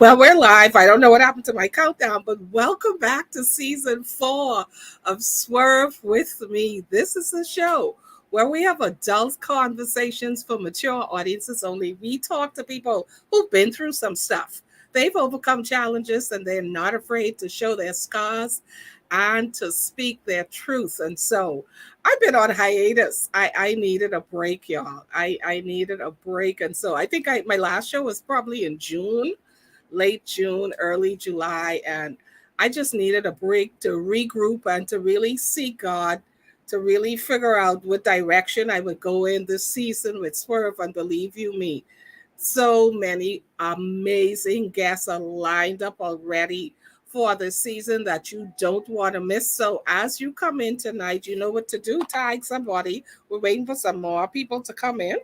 Well, we're live. I don't know what happened to my countdown, but welcome back to season 4 of Swerve with me. This is a show where we have adult conversations for mature audiences only. We talk to people who've been through some stuff. They've overcome challenges and they're not afraid to show their scars and to speak their truth. And so I've been on hiatus. I needed a break, y'all. I needed a break. And so I think my last show was probably in June, late June, early July, and I just needed a break to regroup and to really seek God, to really figure out what direction I would go in this season with Swerve. And believe you me, so many amazing guests are lined up already for the season that you don't want to miss. So as you come in tonight, you know what to do. Tag somebody. We're waiting for some more people to come in.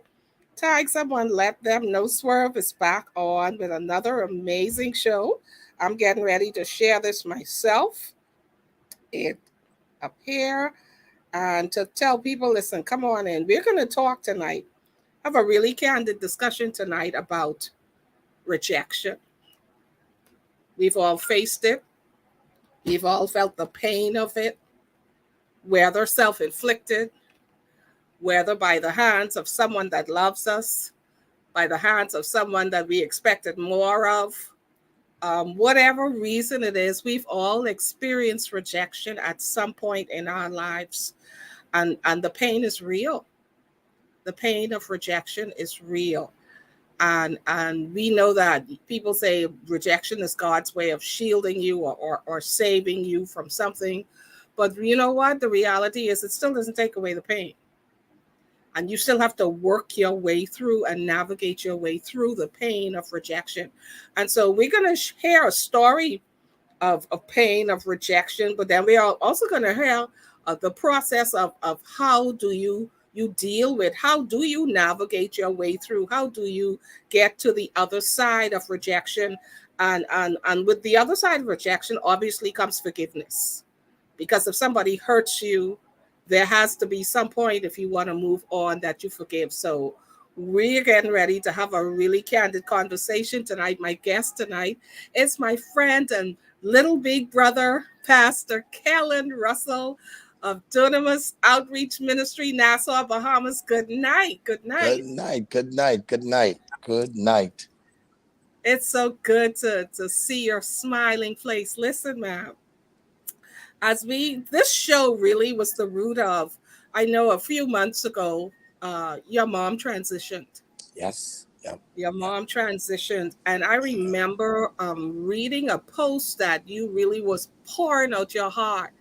Tag someone, let them know Swerve is back on with another amazing show. I'm getting ready to share this myself. It up here and to tell people, listen, come on in. We're going to talk tonight. Have a really candid discussion tonight about rejection. We've all faced it. We've all felt the pain of it, whether self-inflicted, whether by the hands of someone that loves us, by the hands of someone that we expected more of. Whatever reason it is, we've all experienced rejection at some point in our lives. And the pain is real. The pain of rejection is real. And we know that people say rejection is God's way of shielding you or saving you from something. But you know what? The reality is it still doesn't take away the pain. And you still have to work your way through and navigate your way through the pain of rejection. And so we're going to hear a story of pain, of rejection, but then we are also going to hear the process of how do you deal with, how do you navigate your way through, how do you get to the other side of rejection. And with the other side of rejection, obviously comes forgiveness. Because if somebody hurts you, there has to be some point if you want to move on that you forgive. So we're getting ready to have a really candid conversation tonight. My guest tonight is my friend and little big brother, Pastor Kellin Russell of Dunamis Outreach Ministry, Nassau, Bahamas. Good night. Good night. Good night. Good night. Good night. Good night. It's so good to see your smiling face. Listen, ma'am. This show really was the root of, I know a few months ago, your mom transitioned. Yes. Yep. Your Yep. mom transitioned, and I remember reading a post that you really was pouring out your heart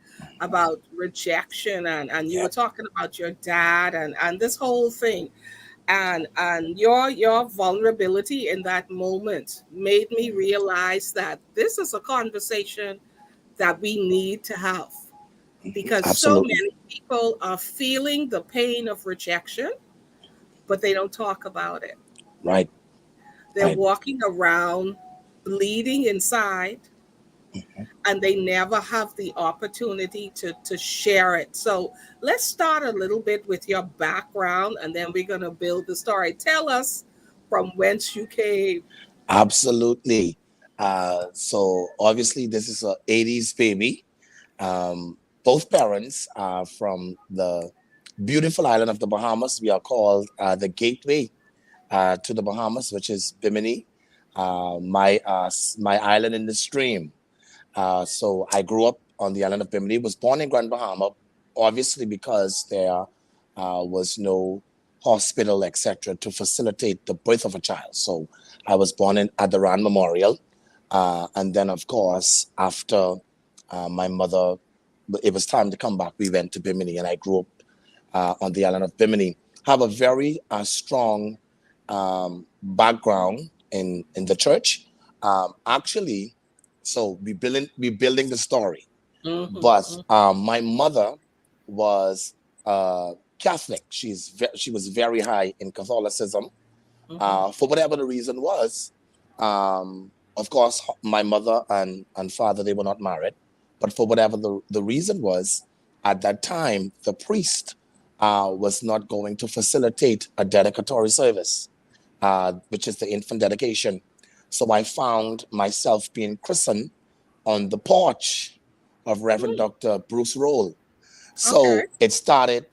about rejection, and you were Yep. talking about your dad and this whole thing, and your vulnerability in that moment made me realize that this is a conversation that we need to have because so Absolutely. many people are feeling the pain of rejection, but they don't talk about it. Right. They're Right. walking around bleeding inside and they never have the opportunity to share it. So let's start a little bit with your background and then we're going to build the story. Tell us from whence you came. Absolutely. So obviously this is a 80s baby. Both parents are from the beautiful island of the Bahamas. We are called the gateway to the Bahamas, which is Bimini, my island in the stream. So I grew up on the island of Bimini, was born in Grand Bahama, obviously because there was no hospital, etc., to facilitate the birth of a child. So I was born at the Rand Memorial. And then, of course, after my mother, it was time to come back, we went to Bimini, and I grew up on the island of Bimini. Have a very strong background in the church. Actually, so we building the story. Mm-hmm, But my mother was Catholic. She was very high in Catholicism. mm-hmm, For whatever the reason was, of course, my mother and father, they were not married. But for whatever the reason was, at that time, the priest was not going to facilitate a dedicatory service, which is the infant dedication. So I found myself being christened on the porch of Reverend Hmm. Dr. Bruce Roll. Okay. So it started,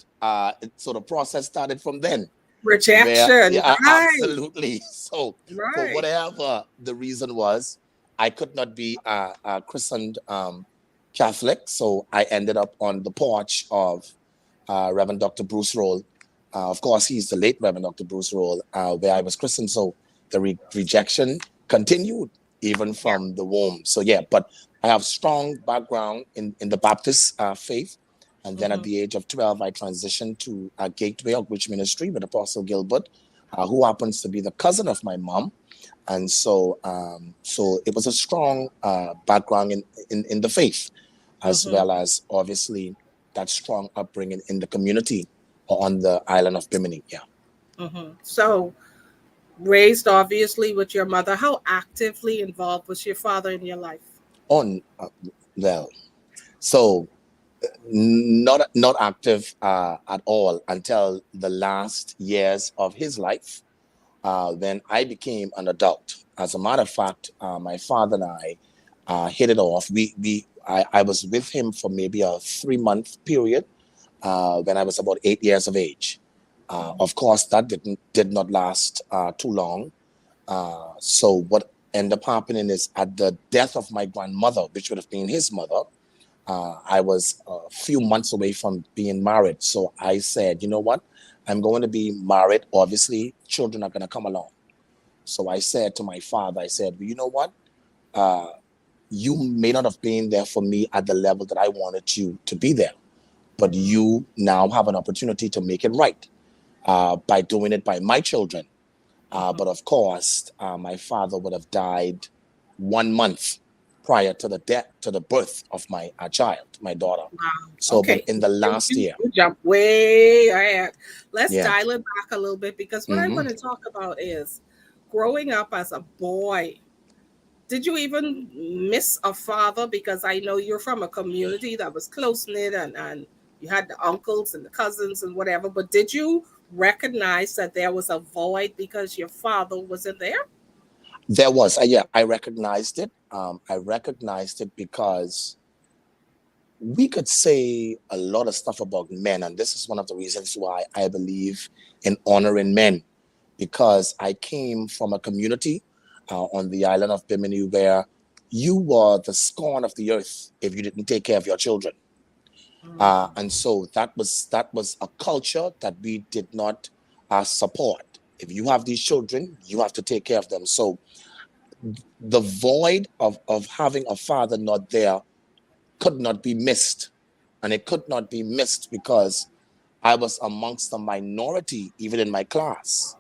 so the process started from then, where, Rejection. yeah, Right. absolutely. So for Right. whatever the reason was, I could not be christened Catholic. So I ended up on the porch of Reverend Dr. Bruce Roll. Of course, he's the late Reverend Dr. Bruce Roll, where I was christened. So the rejection continued even Yeah. from the womb. So yeah, but I have strong background in the Baptist faith. And then at Hmm. the age of 12, I transitioned to a Gateway Outreach Ministry with Apostle Gilbert, who happens to be the cousin of my mom. And so it was a strong background in the faith, as Hmm. well as obviously that strong upbringing in the community on the island of Bimini. Yeah. So, raised obviously with your mother, how actively involved was your father in your life? On well, so not active at all until the last years of his life, when I became an adult. As a matter of fact, my father and I hit it off. I was with him for maybe a 3 month period when I was about 8 years of age. Hmm. Of course, that did not last too long. So what ended up happening is at the death of my grandmother, which would have been his mother, I was a few months away from being married. So I said, you know what? I'm going to be married. Obviously, children are going to come along. So I said to my father, I said, well, you know what? Uh, you may not have been there for me at the level that I wanted you to be there, but Hmm. you now have an opportunity to make it right by doing it by my children. Hmm. But of course, my father would have died 1 month prior to the death, to the birth of my child, my daughter. Wow. So, but Okay. in the last year, You jump way ahead. Let's yeah. dial it back a little bit because what I Hmm. want to talk about is growing up as a boy. Did you even miss a father? Because I know you're from a community that was close knit and you had the uncles and the cousins and whatever, but did you recognize that there was a void because your father wasn't there? There was, yeah, I recognized it. I recognized it because we could say a lot of stuff about men, and this is one of the reasons why I believe in honoring men, because I came from a community on the island of Bimini where you were the scorn of the earth if you didn't take care of your children. And so that was a culture that we did not support. If you have these children, you have to take care of them. So the void of having a father not there could not be missed. And it could not be missed because I was amongst the minority, even in my class,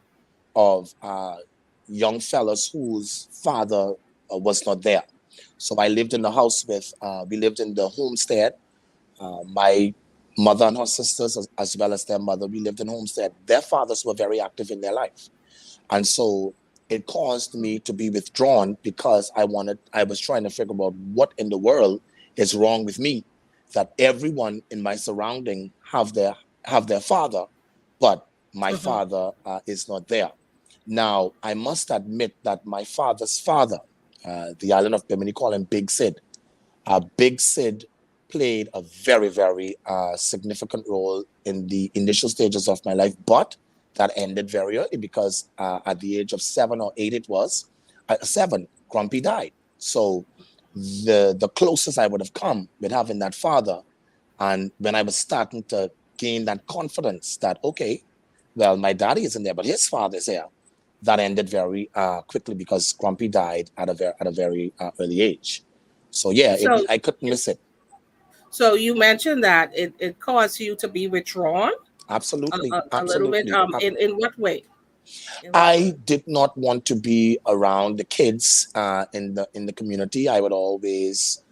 of young fellas whose father was not there. So I lived in the house we lived in the homestead. My mother and her sisters, as well as their mother, we lived in homestead. Their fathers were very active in their life. And so it caused me to be withdrawn because I was trying to figure out what in the world is wrong with me, that everyone in my surrounding have their father, but my Mm-hmm. father is not there. Now, I must admit that my father's father, the island of Bimini, call him Big Sid. Big Sid played a very, very significant role in the initial stages of my life, but that ended very early because at the age of 7 or 8, it was at 7, Grumpy died. So the closest I would have come with having that father, and when I was starting to gain that confidence that okay, well, my daddy isn't there, but his father is there. That ended very quickly because Grumpy died at a very early age. So yeah, So, I couldn't miss it. so you mentioned that it caused you to be withdrawn Absolutely, a little bit. absolutely. In what way? In what way? I did not want to be around the kids in the community. I would always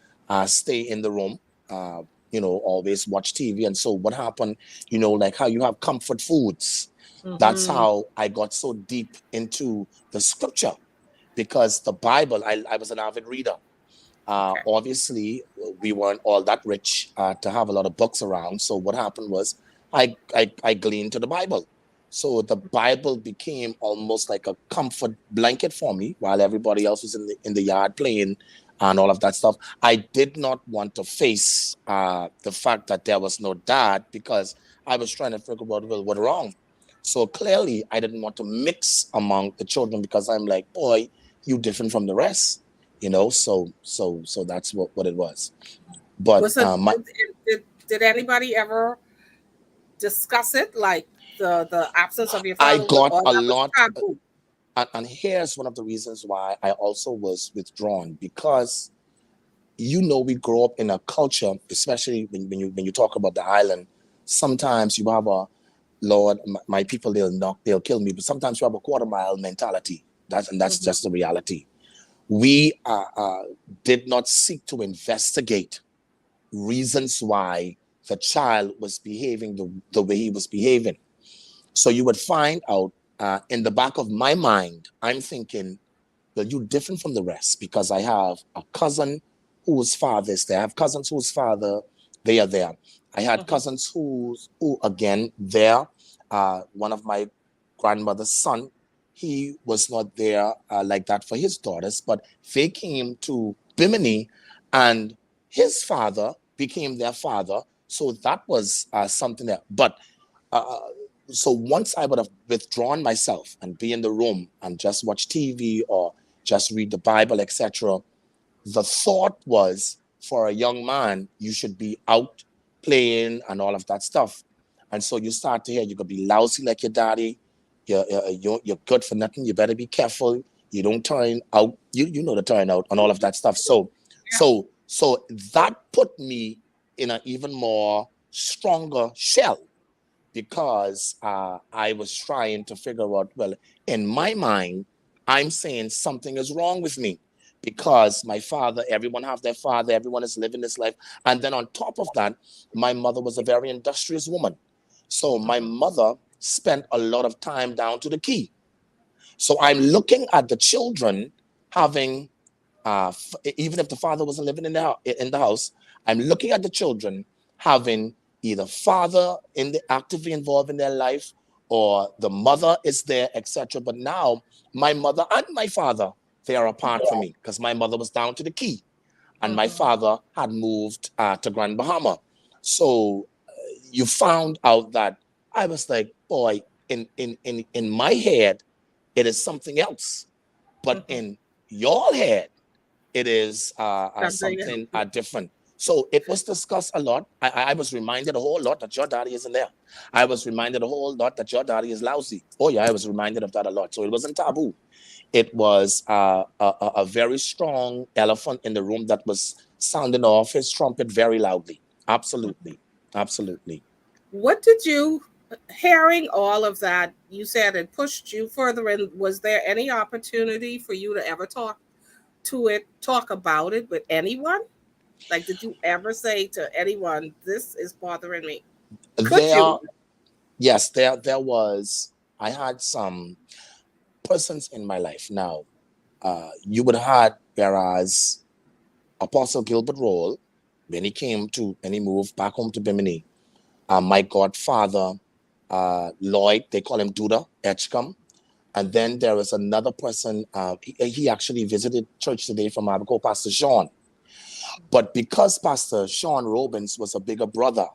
stay in the room. Uh, always watch TV. And so what happened? Like how you have comfort foods. That's Mm-hmm. how I got so deep into the scripture because the Bible. I was an avid reader. Okay. Obviously, we weren't all that rich to have a lot of books around. So what happened was I gleaned to the Bible. So the Bible became almost like a comfort blanket for me while everybody else was in the yard playing and all of that stuff. I did not want to face the fact that there was no dad because I was trying to figure out, well, what wrong. So clearly, I didn't want to mix among the children because I'm like, boy, you different from the rest, you know. So that's what it was. But Was it did anybody ever discuss it, like the absence of your I father, got or a that was lot. taboo? And here's one of the reasons why I also was withdrawn because we grow up in a culture, especially when you talk about the island. Sometimes you have a Lord, my people, they'll kill me. But sometimes you have a quarter mile mentality. That's Mm-hmm. just the reality. We did not seek to investigate reasons why the child was behaving the way he was behaving. So you would find out in the back of my mind, I'm thinking, well, you're different from the rest because I have a cousin whose father is there. I have cousins whose father, they are there. I had Mm-hmm. cousins who again, there. One of my grandmother's son, he was not there like that for his daughters, but they came to Bimini and his father became their father. So that was something that, but uh, so once I would have withdrawn myself and be in the room and just watch TV or just read the Bible, etc., the thought was for a young man, you should be out playing and all of that stuff. And so you start to hear you're going to be lousy like your daddy. You're good for nothing. You better be careful. You don't turn out. You know the turn out and all of that stuff. So Yeah. so that put me in an even more stronger shell because I was trying to figure out, well, in my mind, I'm saying something is wrong with me because my father, everyone have their father, everyone is living this life. And then on top of that, my mother was a very industrious woman. So my Mm-hmm. mother spent a lot of time down to the key. So I'm looking at the children having even if the father wasn't living in the house, I'm looking at the children having either father actively involved in their life or the mother is there, etc. But now my mother and my father, they are apart from me because my mother was down to the key and my Mm-hmm. father had moved to Grand Bahama. So you found out that I was like, boy, in my head, it is something else. But Mm-hmm. in your head, it is Something something else. different. So it was discussed a lot. I was reminded a whole lot that your daddy isn't there. I was reminded a whole lot that your daddy is lousy. Oh yeah, I was reminded of that a lot. So it wasn't taboo. It was a very strong elephant in the room that was sounding off his trumpet very loudly. Absolutely, absolutely. What did you, hearing all of that, you said it pushed you further, and was there any opportunity for you to ever talk about it with anyone? Like, did you ever say to anyone, this is bothering me? Could There, you? yes, there was. I had some persons in my life now you would have had, whereas Apostle Gilbert Roll, when he moved back home to Bimini, my godfather, Lloyd, they call him Duda Etchcom. And then there is another person, he actually visited church today from Abaco, Pastor Sean. But because Pastor Sean Robbins was a bigger brother,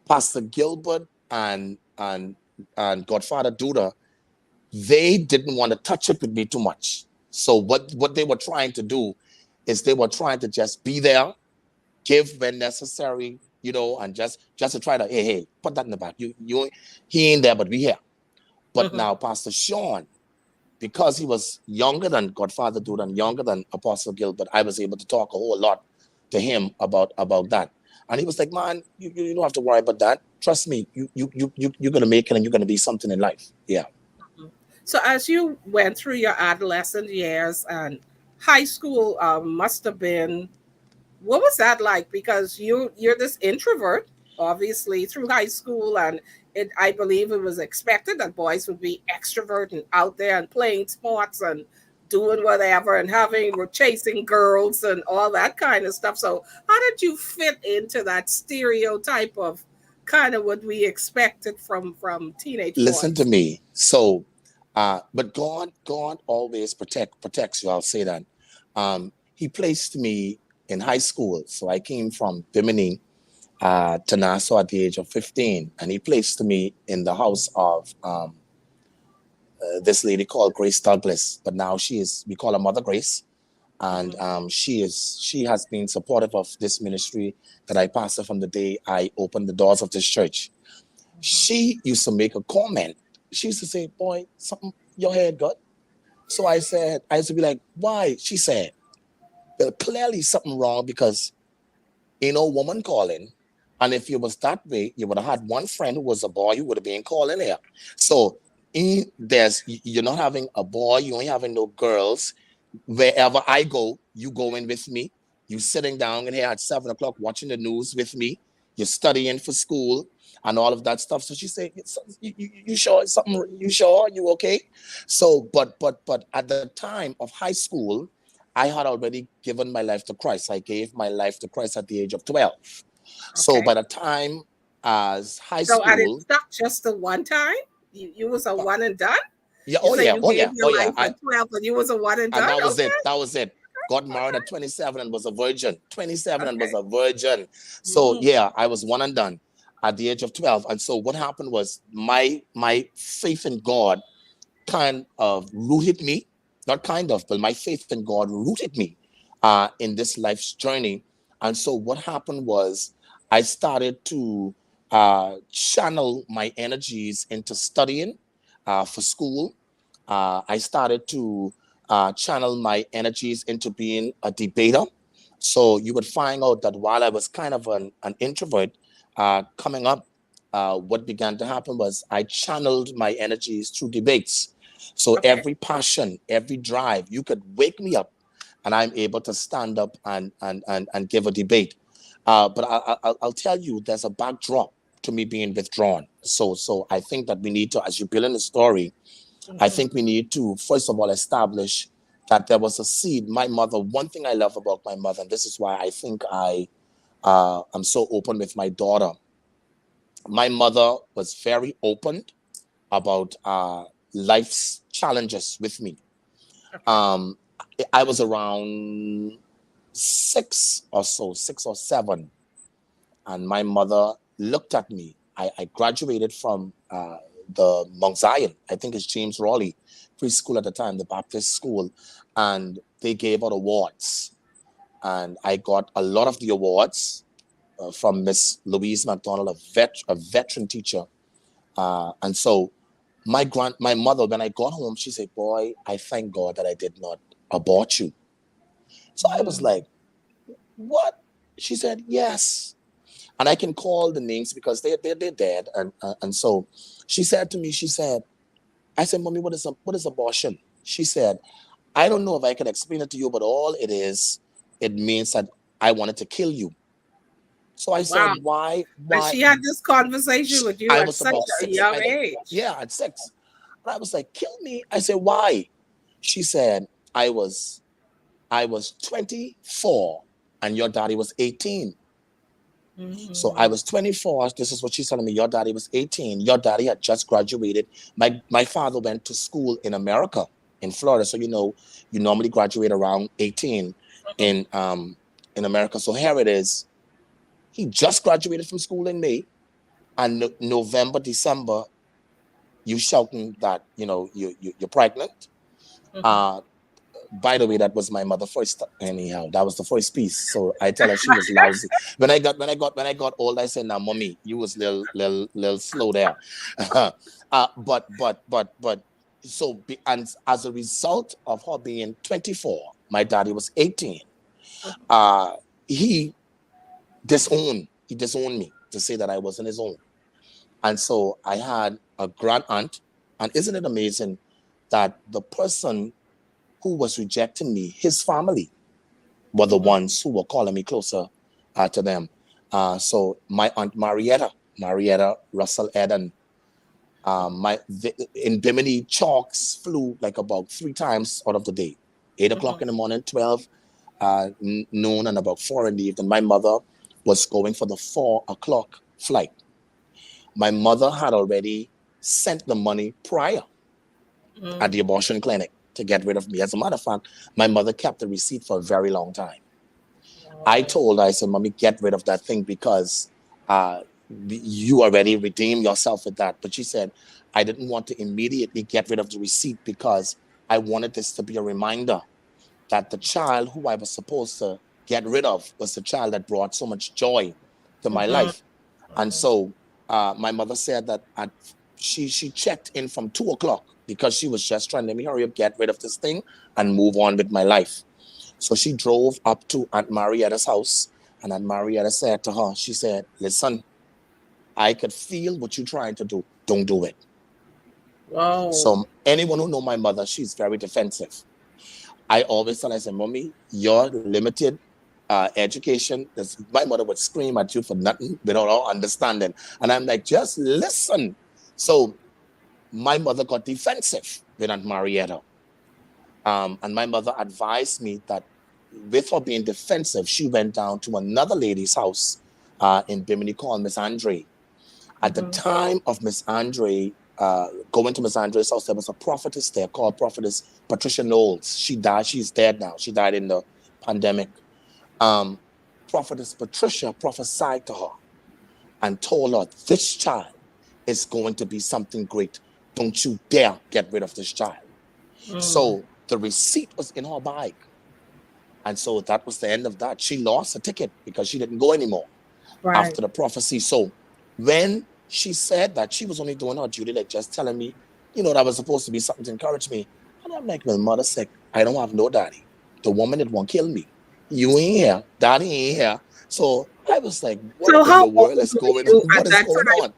Pastor Gilbert and Godfather Duda, they didn't want to touch it with me too much. So what they were trying to do is they were trying to just be there, give when necessary, and just to try to hey put that in the back. You he ain't there, but we here. But Mm-hmm. now Pastor Sean, because he was younger than Godfather Dude and younger than Apostle Gilbert, I was able to talk a whole lot to him about that. And he was like, man, you don't have to worry about that. Trust me, you're gonna make it and you're gonna be something in life. Yeah. So, as you went through your adolescent years and high school, must have been, what was that like? Because you're this introvert, obviously, through high school, and I believe it was expected that boys would be extrovert and out there and playing sports and doing whatever and chasing girls and all that kind of stuff. So how did you fit into that stereotype of kind of what we expected from teenage Listen to boys. me. So, but God always protects you. I'll say that. He placed me in high school. So I came from Bimini to Nassau at the age of 15, and he placed me in the house of this lady called Grace Douglas. But now we call her Mother Grace, and Hmm. she has been supportive of this ministry that I pastor from the day I opened the doors of this church. Hmm. She used to make a comment. She used to say, "Boy, something your head got." So I used to be like, "Why?" She said, "Well, clearly something wrong because ain't no woman calling. And if you was that way, you would have had one friend who was a boy who would have been calling here. So you're not having a boy, you ain't having no girls. Wherever I go, you going with me. You sitting down in here at 7 o'clock watching the news with me. You're studying for school and all of that stuff." So she said, "You sure it's something? You sure you okay?" So, but at the time of high school, I had already given my life to Christ. I gave my life to Christ at the age of 12. So by Okay. the time as high So and it school, stuck just the one time? You was a uh, one and done? yeah, You oh say yeah, you oh gave yeah, oh your yeah. life at 12 and you was a one and And done? that was it. Okay. That was it. Got married at Okay. 27 and was a virgin. 27 and was Okay. a virgin. So Hmm. yeah, I was one and done at the age of 12. And so what happened was my faith in God kind of rooted me, not kind of, but my faith in God rooted me in this life's journey. And so what happened was I started to channel my energies into studying for school. I started to channel my energies into being a debater. So you would find out that while I was kind of an introvert coming up, what began to happen was I channeled my energies through debates. So Okay. every passion, every drive, you could wake me up and I'm able to stand up and give a debate. But I'll tell you, there's a backdrop to me being withdrawn. So I think that we need to, as you build in the story, I Hmm. think we need to, first of all, establish that there was a seed. My mother, one thing I love about my mother, and this is why I think I'm so open with my daughter. My mother was very open about life's challenges with me. Okay. Um, I was around six or seven, and my mother looked at me. I graduated from the Mount Zion, I think it's James Raleigh preschool at the time, the Baptist school, and they gave out awards. And I got a lot of the awards from Miss Louise McDonald, a veteran teacher. And so my mother, when I got home, she said, "Boy, I thank God that I did not abort you." So I was Mm. like, "What?" She said, "Yes." And I can call the names because they're dead. And so she said to me, she said, I said, "Mommy, what is abortion?" She said, "I don't know if I can explain it to you, but all it is, it means that I wanted to kill you." So I said, Wow. And why? she had this conversation with you I at was such about a six. young I think, age. yeah, at six. And I was like, "Kill me." I said, "Why?" She said, I was 24 and your daddy was 18. So I Mm. was 24. This is what she's telling me. Your daddy was 18. Your daddy had just graduated. My father went to school in America, in Florida. So you normally graduate around 18 in America. So here it is. He just graduated from school in May, and November, December, you shouting that you're pregnant. Mhm. Uh, by the way, that was my mother first. Anyhow, that was the first piece. So I tell her she was lousy. When I got old, I said, "Now, mommy, you was little slow there." But so and as a result of her being 24, my daddy was 18. Uh, he he disowned me to say that I wasn't his own. And so I had a grand aunt, and isn't it amazing that the person who was rejecting me, his family, were the Mhm. ones who were calling me closer to them. So my aunt Marietta Russell Eden, in Bimini, chalks flew like about 3 times out of the day. 8 o'clock Mhm. in the morning, 12, noon, and about 4 in the evening. My mother was going for the 4 o'clock flight. My mother had already sent the money prior at the Mm. abortion clinic to get rid of me. As a matter of fact, my mother kept the receipt for a very long time. I Oh. told her, I said, Mommy, get rid of that thing because uh, you already redeemed yourself with that. But she said, I didn't want to immediately get rid of the receipt because I wanted this to be a reminder that the child who I was supposed to get rid of was the child that brought so much joy to my Mhm. life. And so my mother said that she checked in from 2 o'clock because she was just trying to let me hurry up, get rid of this thing, and move on with my life. So she drove up to Aunt Marietta's house, and Aunt Marietta said to her, she said, listen, I could feel what you're trying to do. Don't do it. Whoa. So anyone who know my mother, she's very defensive. I always tell her, I say, Mommy, your limited education, my mother would scream at you for nothing without all understanding. And I'm like, just listen. So my mother got defensive with Aunt Marietta. And my mother advised me that with her being defensive, she went down to another lady's house in Bimini called Miss Andre. At the Mhm. time of Miss Andre going to Miss Andre's house, there was a prophetess there called Prophetess Patricia Knowles. She died. She's dead now. She died in the pandemic. Um, Prophetess Patricia prophesied to her and told her, this child is going to be something great. Don't you dare get rid of this child. Mm. So the receipt was in her bag. And so that was the end of that. She lost a ticket because she didn't go anymore Right. after the prophecy. So when she said that, she was only doing her duty, like just telling me, that was supposed to be something to encourage me. And I'm like, well, mother said, I don't have no daddy. The woman that won't kill me. You ain't here. Daddy ain't here. So I was like, what So in the how old world is were going you on? What at is that going time? on?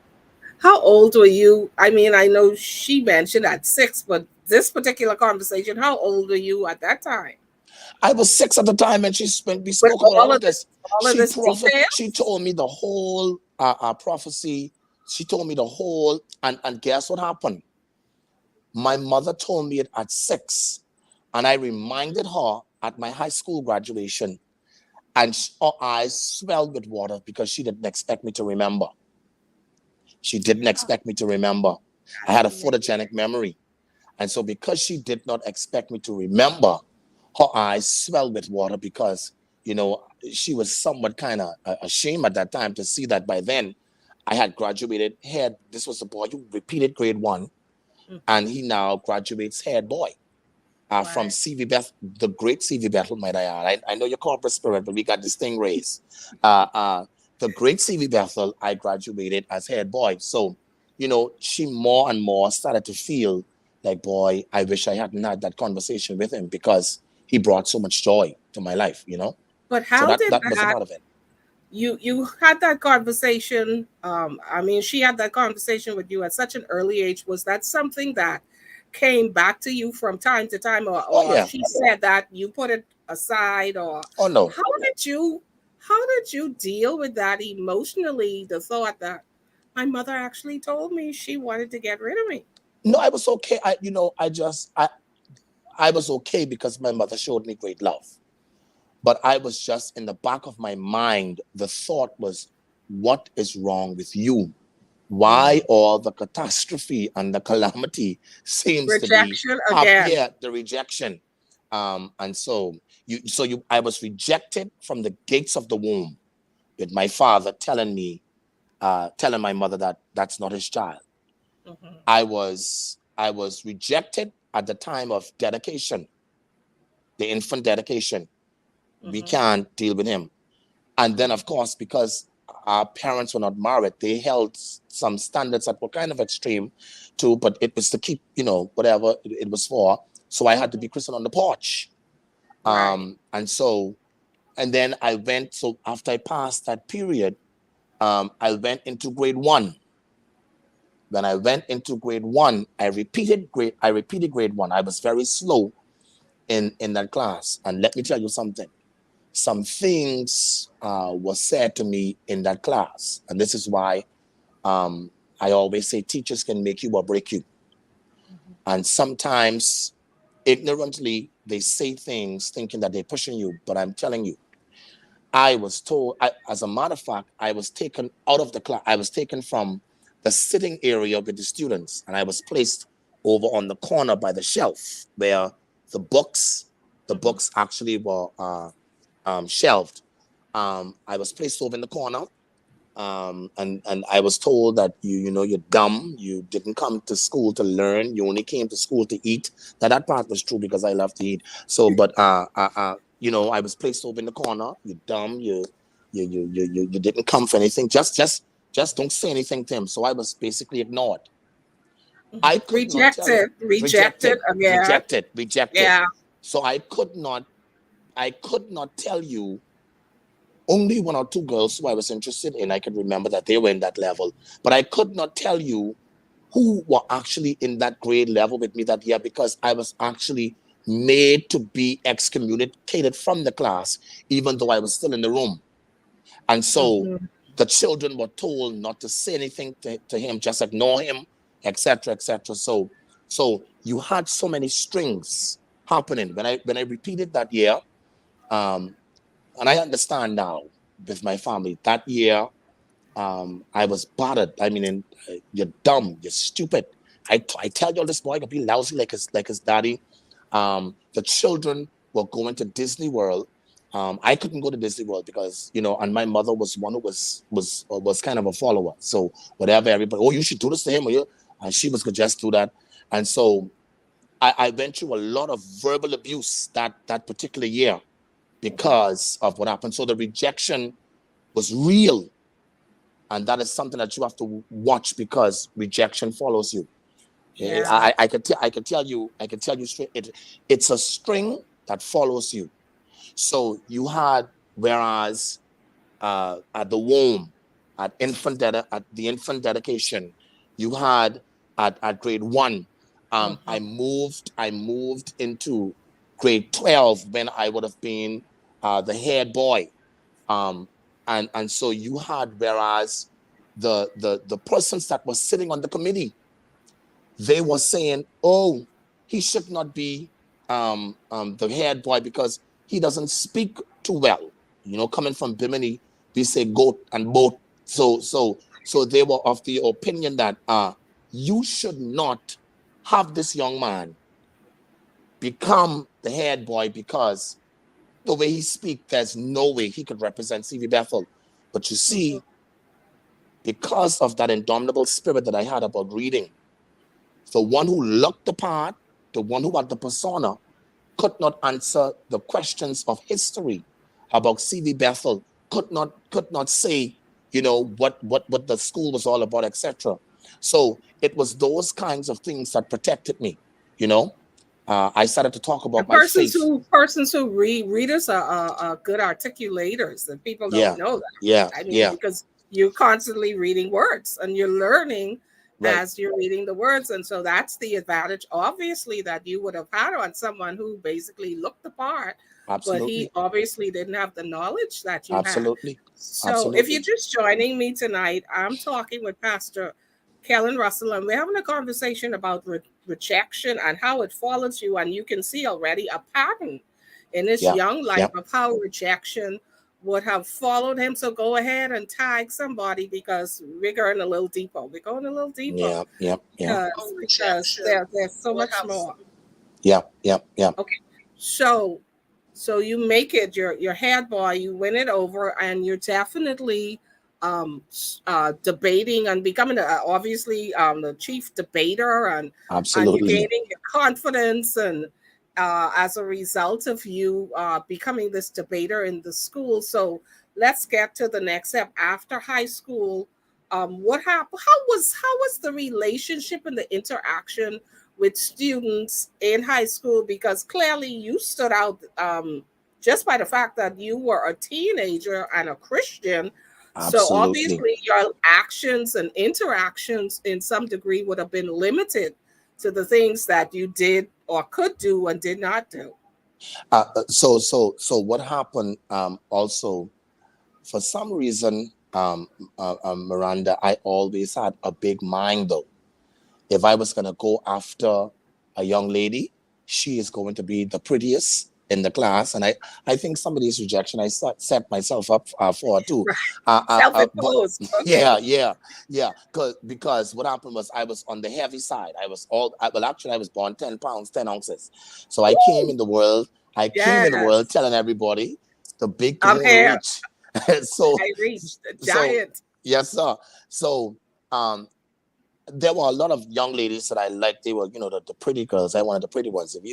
How old were you? I mean, I know she mentioned at 6, but this particular conversation, how old were you at that time? I was 6 at the time, and we With spoke about all of this. all of this She details? told me the whole prophecy. She told me the whole, and guess what happened? My mother told me it at 6, and I reminded her at my high school graduation, and her eyes swelled with water because she didn't expect me to remember. She didn't Oh, expect me to remember. I that's had a amazing. photogenic memory. And so, because she did not expect me to remember, her eyes swelled with water because, she was somewhat kind of ashamed at that time to see that by then I had graduated head. This was the boy who repeated grade 1, and Mhm. he now graduates head boy from Right. CV Beth, the great CV Bethel, might I add. I know you're corporate spirit, but we got this thing raised. Uh, uh, the great CV Bethel, I graduated as head boy. So, she more and more started to feel like, boy, I wish I hadn't had that conversation with him because he brought so much joy to my life. But So how that did that was a that part of it. you had that conversation, I mean, she had that conversation with you at such an early age. Was that something that came back to you from time to time, Oh or yeah. she said that you put it aside, or Oh no. how did you deal with that emotionally, the thought that my mother actually told me she wanted to get rid of me? No, I was okay. I was okay because my mother showed me great love. But I was just in the back of my mind, the thought was, what is wrong with you? Why Mm. all the catastrophe and the calamity seems to be Rejection up again. here, the rejection. And so I was rejected from the gates of the womb with my father telling my mother that that's not his child. Mhm. I was rejected at the time of dedication, the infant dedication. We Mhm. can't deal with him. And then, Mhm. of course, because our parents were not married, they held some standards that were kind of extreme too, but it was to keep, whatever it was for. So I had to Mhm. be christened on the porch. Right. And then so after I passed that period, I went into grade 1. When I went into grade 1, I repeated grade 1. I was very slow in that class. And let me tell you something. Some things were said to me in that class. And this is why I always say teachers can make you or break you. Mhm. And sometimes ignorantly, they say things thinking that they're pushing you. But I'm telling you, as a matter of fact, I was taken out of the class. I was taken from the sitting area with the students, and I was placed over on the corner by the shelf where the books actually were shelved. I was placed over in the corner, and I was told that you're dumb. You didn't come to school to learn. You only came to school to eat. Now that part was true because I love to eat. So, but I was placed over in the corner. You're dumb. You didn't come for anything. Just don't say anything to him. So I was basically ignored. I could not tell you. Rejected again. Rejected. Yeah. So I could not tell you only one or two girls who I was interested in. I could remember that they were in that level, but I could not tell you who were actually in that grade level with me that year because I was actually made to be excommunicated from the class, even though I was still in the room. And so the children were told not to say anything to him, just ignore him, etc., etc. So you had so many strings happening. When I repeated that year, and I understand now with my family, that year I was bothered. I mean, you're dumb, you're stupid. I tell you, this boy could be lousy like his daddy. The children were going to Disney World. I couldn't go to Disney World because and my mother was one who was kind of a follower. So whatever everybody, oh, you should do this to him, or you, and she was gonna just do that. And so I went through a lot of verbal abuse that particular year because of what happened. So the rejection was real, and that is something that you have to watch because rejection follows you. Yeah. I could tell you straight. It's a string that follows you. So you had, whereas at the womb, at the infant dedication, you had at grade 1. I moved into grade 12 when I would have been the head boy. And so you had, whereas the persons that were sitting on the committee, they were saying, oh, he should not be the head boy because he doesn't speak too well. Coming from Bimini, we say goat and boat. So they were of the opinion that you should not have this young man become the head boy because the way he speaks, there's no way he could represent C.V. Bethel. But you see, because of that indomitable spirit that I had about reading, the one who looked the part, the one who had the persona, could not answer the questions of history about C.V. Bethel, could not say, what the school was all about, etc. So it was those kinds of things that protected me. I started to talk about And my faith. persons who readers are good articulators, and people don't Yeah, know that. yeah, I mean, yeah. because you're constantly reading words and you're learning Right. as you're reading the words, and so that's the advantage, obviously, that you would have had on someone who basically looked the part, but he Absolutely. obviously didn't have the knowledge that you had. Absolutely. So, if you're Absolutely. just joining me tonight, I'm talking with Pastor Kellin Russell, and we're having a conversation about rejection and how it follows you. And you can see already a pattern in his Yeah. young life Yeah. of how rejection would have followed him. So go ahead and tag somebody because we're going a little deeper. We're going a little deeper Yeah. Yeah. Yeah. because there's so much more. Yeah. Yeah. Yeah. Okay, so you make it your head boy, you win it over, and you're definitely debating and becoming obviously the chief debater, and you're Absolutely. gaining your confidence, and as a result of you becoming this debater in the school. So let's get to the next step after high school. What happened? How was the relationship and the interaction with students in high school? Because clearly you stood out just by the fact that you were a teenager and a Christian. So Absolutely. obviously your actions and interactions in some degree would have been limited to the things that you did or could do and did not do. So what happened? Also, for some reason, Miranda, I always had a big mind though. If I was gonna go after a young lady, she is going to be the prettiest. in the class, and I think somebody's rejection I set myself up for too. Right. But Self-imposed. yeah, Okay. yeah, because what happened was I was on the heavy side. Well, actually I was born 10 pounds 10 ounces, so I came Ooh, in the world. I came in the world yes. telling everybody the big to I'm whole here. reach. so I reached the so giant. yes, sir. So um there were a lot of young ladies that I liked. They were, the pretty girls. I wanted the pretty ones. If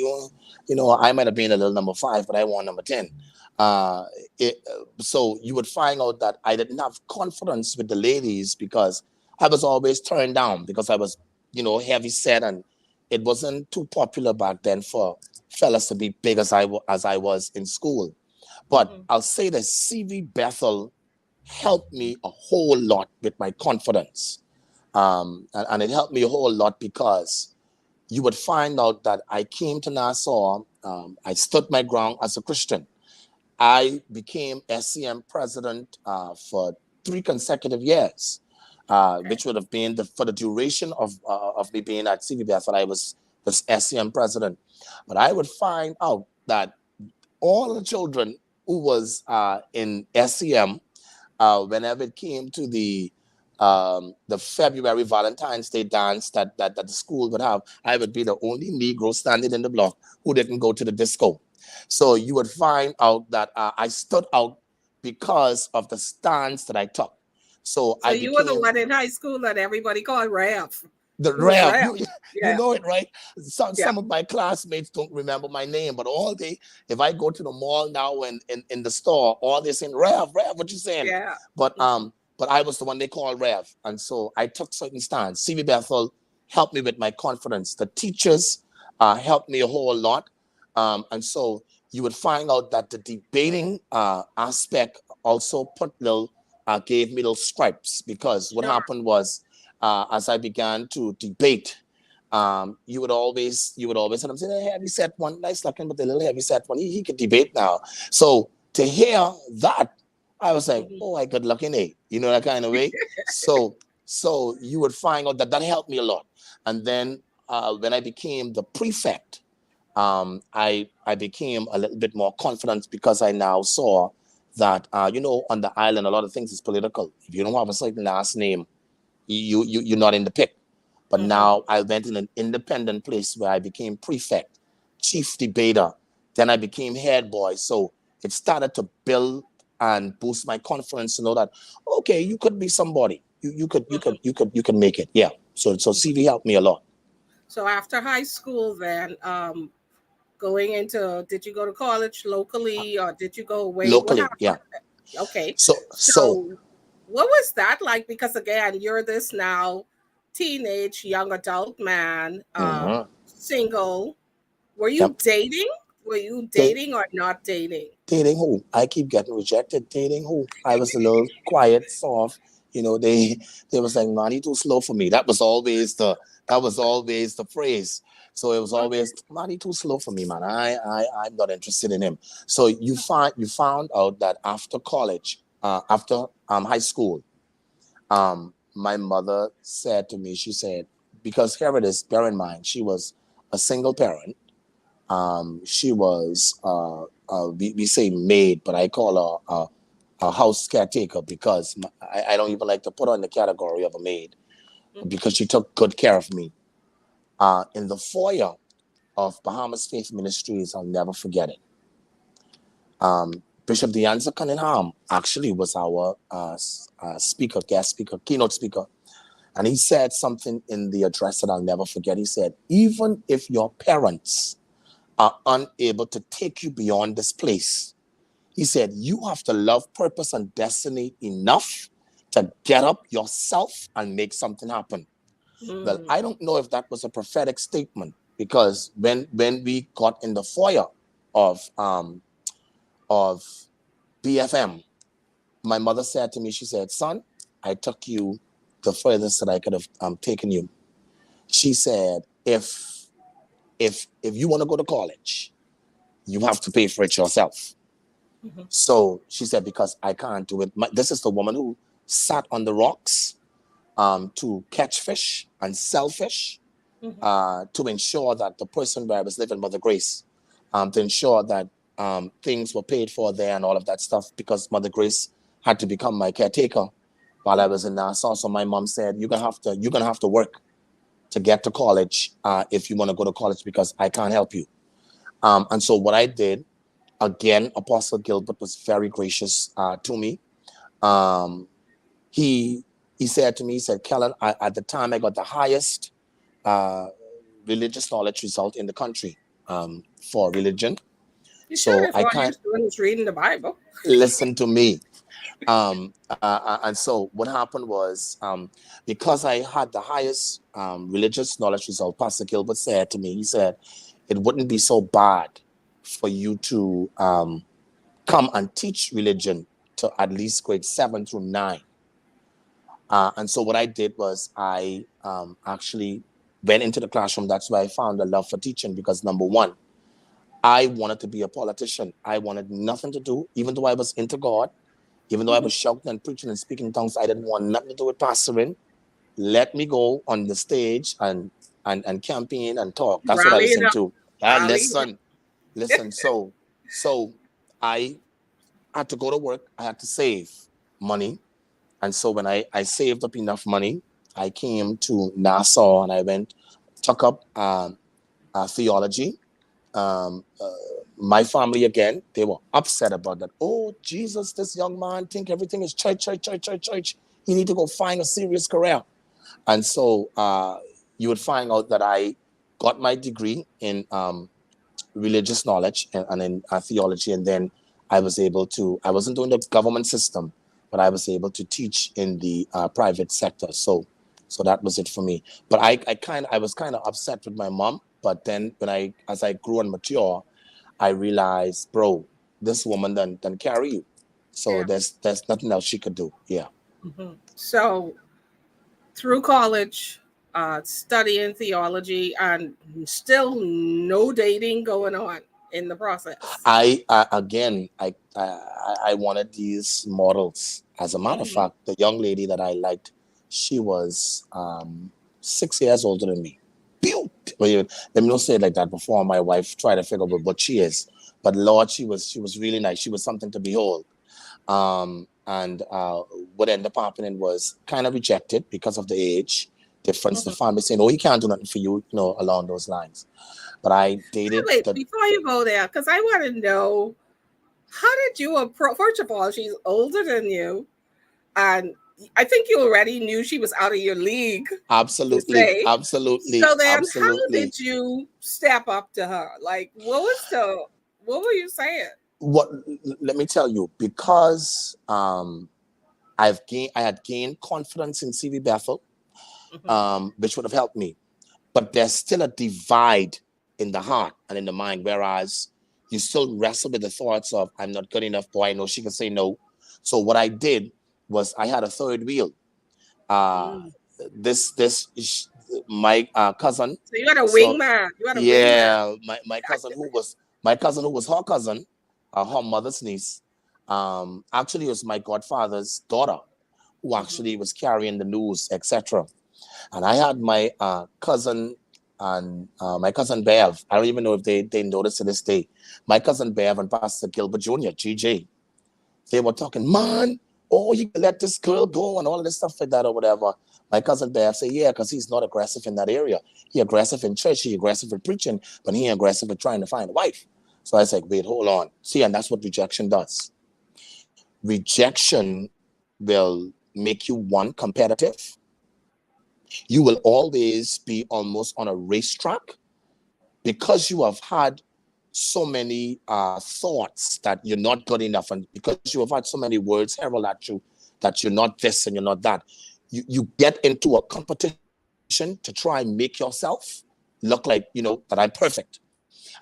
I might have been a little number 5, but I want number 10. Uh, so you would find out that I didn't have confidence with the ladies because I was always turned down because I was, heavy set, and it wasn't too popular back then for fellas to be big as I was in school. But Mhm. I'll say that CV Bethel helped me a whole lot with my confidence, and it helped me a whole lot because you would find out that I came to Nassau. I stood my ground as a Christian. I became SCM president for 3 consecutive years, Okay. which would have been for the duration of me being at CVBF. And I was SCM president. But I would find out that all the children who was in SCM, whenever it came to the February Valentine's Day dance that the school would have, I would be the only Negro standing in the block who didn't go to the disco. So you would find out that I stood out because of the stance that I took. So So I you were the became one in high school that everybody called Rev. the You was Rev. Rev. You Yeah. know it, right? Yeah. Some of my classmates don't remember my name, but all they, if I go to the mall now and in the store, all they saying Rev, what you saying? Yeah. But Mhm. I was the one they called Rev, and so I took certain stands. CV Bethel helped me with my confidence. The teachers helped me a whole lot, and so you would find out that the debating aspect also gave me little stripes because what Sure. happened was as I began to debate, you would always have him say, "Hey, heavy set one, nice looking, but the little heavy set one, he could debate now." So to hear that, I was like, Mhm. "Oh, I could luck in a," that kind of way. So you would find out that helped me a lot. And then when I became the prefect, I became a little bit more confident because I now saw that on the island a lot of things is political. If you don't have a certain last name, you're not in the pick. But Mhm. now I went in an independent place where I became prefect, chief debater. Then I became head boy. So it started to build and boost my confidence to know that okay, you could be somebody. Mhm. You could make it. Yeah. So Mhm. CV helped me a lot. So after high school, then going into, did you go to college locally or did you go away? What Locally. Yeah. happened? Okay. So So what was that like? Because again, you're this now teenage young adult man, mhm. single. Were you Yep. dating? Were you Date, dating or not dating? dating who? I keep getting rejected. Dating who? I was a little quiet, soft. They was like, "Man, he too slow for me." That was always the phrase. So it was Okay. always, "Man, he too slow for me, man. I'm not interested in him." So you found out that after college, after high school, my mother said to me, she said, because here it is, bear in mind, she was a single parent. She was, we say maid, but I call her a house caretaker because I don't even like to put her in the category of a maid Mhm. because she took good care of me. In the foyer of Bahamas Faith Ministries, I'll never forget it. Bishop DeAnza Cunningham actually was our speaker, guest speaker, keynote speaker. And he said something in the address that I'll never forget. He said, even if your parents are unable to take you beyond this place, he said, you have to love purpose and destiny enough to get up yourself and make something happen. Well, Mm. I don't know if that was a prophetic statement because when we got in the foyer of BFM, my mother said to me, she said, son, I took you the furthest that I could have taken you. She said, if you want to go to college, you have to pay for it yourself. Mhm. So she said, because I can't do it. This is the woman who sat on the rocks to catch fish and sell fish Mhm. to ensure that the person where I was living, Mother Grace, to ensure that things were paid for there and all of that stuff because Mother Grace had to become my caretaker while I was in Nassau. So my mom said, you're gonna have to work to get to college if you want to go to college because I can't help you. And so what I did, again, Apostle Gilbert was very gracious to me. Um, he said to me, he said, Kellin, at the time I got the highest religious knowledge result in the country for religion. You should So if I all you're can't doing is reading the Bible. listen to me. And so what happened was, because I had the highest religious knowledge result, Pastor Gilbert said to me, he said, it wouldn't be so bad for you to come and teach religion to at least grade 7 through 9. And so what I did was I actually went into the classroom. That's why I found a love for teaching because, number one, I wanted to be a politician. I wanted nothing to do, even though I was into God, even though I was shouting and preaching and speaking in tongues, I didn't want nothing to do with pastoring. Let me go on the stage and campaign and talk. That's what I Rallying listened up, to. rallying up. Listen. So I had to go to work. I had to save money. And so when I saved up enough money, I came to Nassau and I took up theology. Um, uh, my family, again, they were upset about that. Oh, Jesus, this young man think everything is church, church, church, church, church. He need to go find a serious career. And so you would find out that I got my degree in religious knowledge and in theology. And then I wasn't doing the government system, but I was able to teach in the private sector. So that was it for me. But I was kind of upset with my mom. But then as I grew and mature, I realized, bro, this woman done carry you. So Yeah. there's nothing else she could do. Yeah. So through college, studying theology, and still no dating going on in the process. I wanted these models. As a matter of Mm-hmm. fact, the young lady that I liked, she was 6 years older than me. Well, let me not say it like that before my wife tried to figure out what she is. But Lord, she was really nice. She was something to behold. And what ended up happening was kind of rejected because of the age difference. The Mm-hmm. family saying, "Oh, he can't do nothing for you," along those lines. But I dated Wait, the before you go there, because I want to know, how did you approach? First of all, she's older than you, and I think you already knew she was out of your league, to absolutely, say. absolutely, So then, how absolutely. did you step up to her? Like, what were you saying? What? Let me tell you, because I had gained confidence in CV Bethel, Mm-hmm. which would have helped me. But there's still a divide in the heart and in the mind, whereas you still wrestle with the thoughts of, I'm not good enough, boy, I know she can say no. So what I did was I had a third wheel. Uh, Mm. this my cousin. So you had a So wingman. You had a wingman. yeah, my cousin who was her cousin, her mother's niece. Actually, it was my godfather's daughter who Mm-hmm. actually was carrying the news, etc. And I had my cousin and my cousin Bev. I don't even know if they noticed to this day. My cousin Bev and Pastor Gilbert Jr., GJ, they were talking, man, oh, you can let this girl go and all of this stuff like that or whatever. My cousin Bev said, yeah, because he's not aggressive in that area. He aggressive in church, he aggressive in preaching, but he aggressive in trying to find a wife. So I was like, wait, hold on. See, and that's what rejection does. Rejection will make you, one, competitive. You will always be almost on a racetrack because you have had so many thoughts that you're not good enough, and because you have had so many words hurled at you that you're not this and you're not that. You get into a competition to try and make yourself look like, that I'm perfect.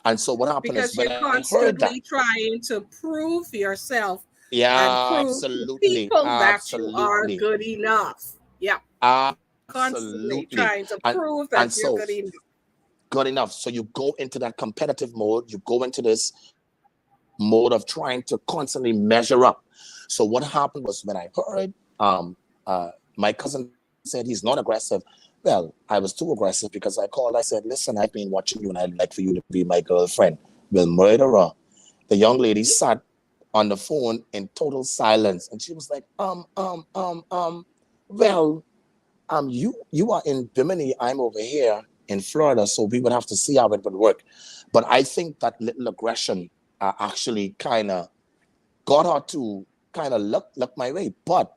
And so what happened is when I Because you're heard that, constantly trying to prove yourself and yeah, prove to absolutely, people that you are absolutely, good enough. Yeah. Constantly absolutely. trying to prove And that you're so good enough. good enough. So you go into that competitive mode, you go into this mode of trying to constantly measure up. So what happened was when I heard my cousin said he's not aggressive. Well, I was too aggressive because I called. I said, listen, I've been watching you and I'd like for you to be my girlfriend. We'll murder her. The young lady sat on the phone in total silence, and she was like, well, you are in Bimini, I'm over here in Florida, so we would have to see how it would work. But I think that little aggression actually kind of got her to kind of look my way. But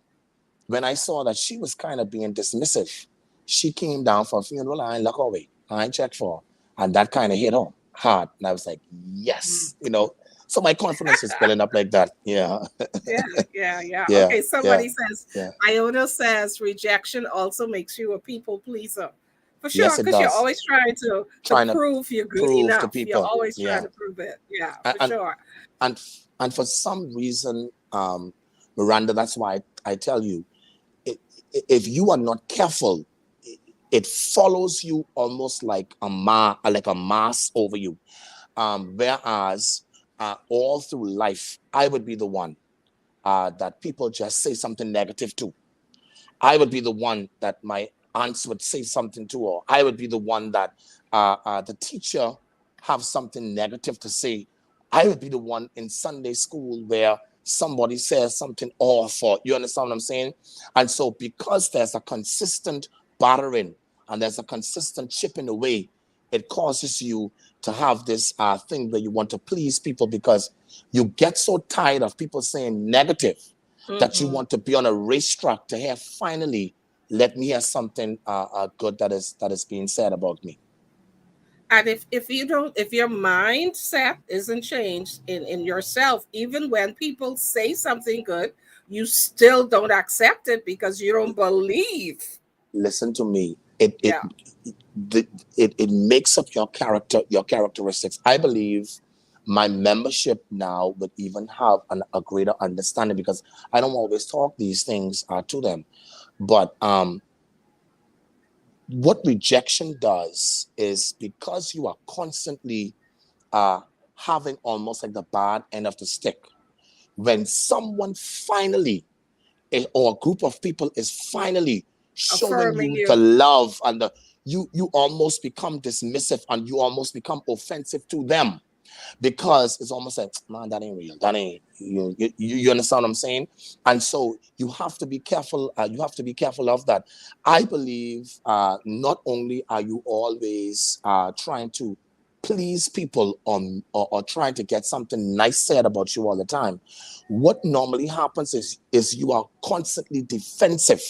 when I saw that she was kind of being dismissive, she came down for a funeral. I ain't look away. I ain't checked for her. And that kind of hit her hard. And I was like, yes, you know. So my confidence is building up like that. Yeah. Yeah, yeah, yeah. Yeah. Okay, Yeah. somebody says, Yeah. Iona says rejection also makes you a people pleaser. For sure, Yes, it because you're does. always trying to Trying to prove you're good prove to enough. You're people. always trying Yeah. to prove it. Yeah, And for and sure. and, and for some reason, Miranda, that's why I tell you, if you are not careful, it follows you almost like a mass over you. Whereas all through life, I would be the one that people just say something negative to. I would be the one that my aunts would say something to, or I would be the one that the teacher have something negative to say. I would be the one in Sunday school where somebody says something awful. You understand what I'm saying? And so because there's a consistent battering and there's a consistent chipping away, it causes you to have this thing where you want to please people because you get so tired of people saying negative that you Hmm. want to be on a racetrack to hear finally let me hear something good that is being said about me. And if you don't, if your mindset isn't changed in yourself, even when people say something good, you still don't accept it because you don't believe. Listen to me. It Yeah. the, it makes up your character, your characteristics. I believe my membership now would even have a greater understanding because I don't always talk these things to them. But what rejection does is because you are constantly uh, having almost like the bad end of the stick, when someone finally or a group of people is finally showing Affirming you the you. love and the you almost become dismissive and you almost become offensive to them because it's almost like, man, that ain't real, that ain't you understand what I'm saying. And so you have to be careful, you have to be careful of that. I believe not only are you always trying to please people or trying to get something nice said about you all the time. What normally happens is you are constantly defensive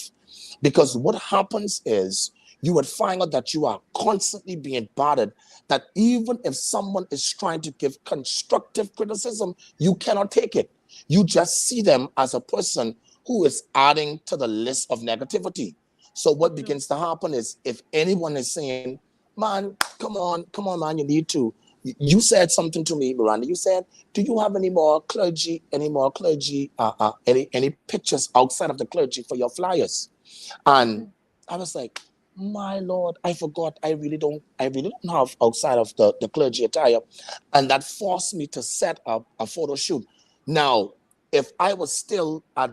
because what happens is you would find out that you are constantly being bothered, that even if someone is trying to give constructive criticism, you cannot take it. You just see them as a person who is adding to the list of negativity. So what Mhm. begins to happen is if anyone is saying, man, come on, man, you need to. You said something to me, Miranda. You said, do you have any more clergy, any pictures outside of the clergy for your flyers? And Mhm. I was like, my Lord, I forgot. I really don't have outside of the clergy attire. And that forced me to set up a photo shoot. Now, if I was still at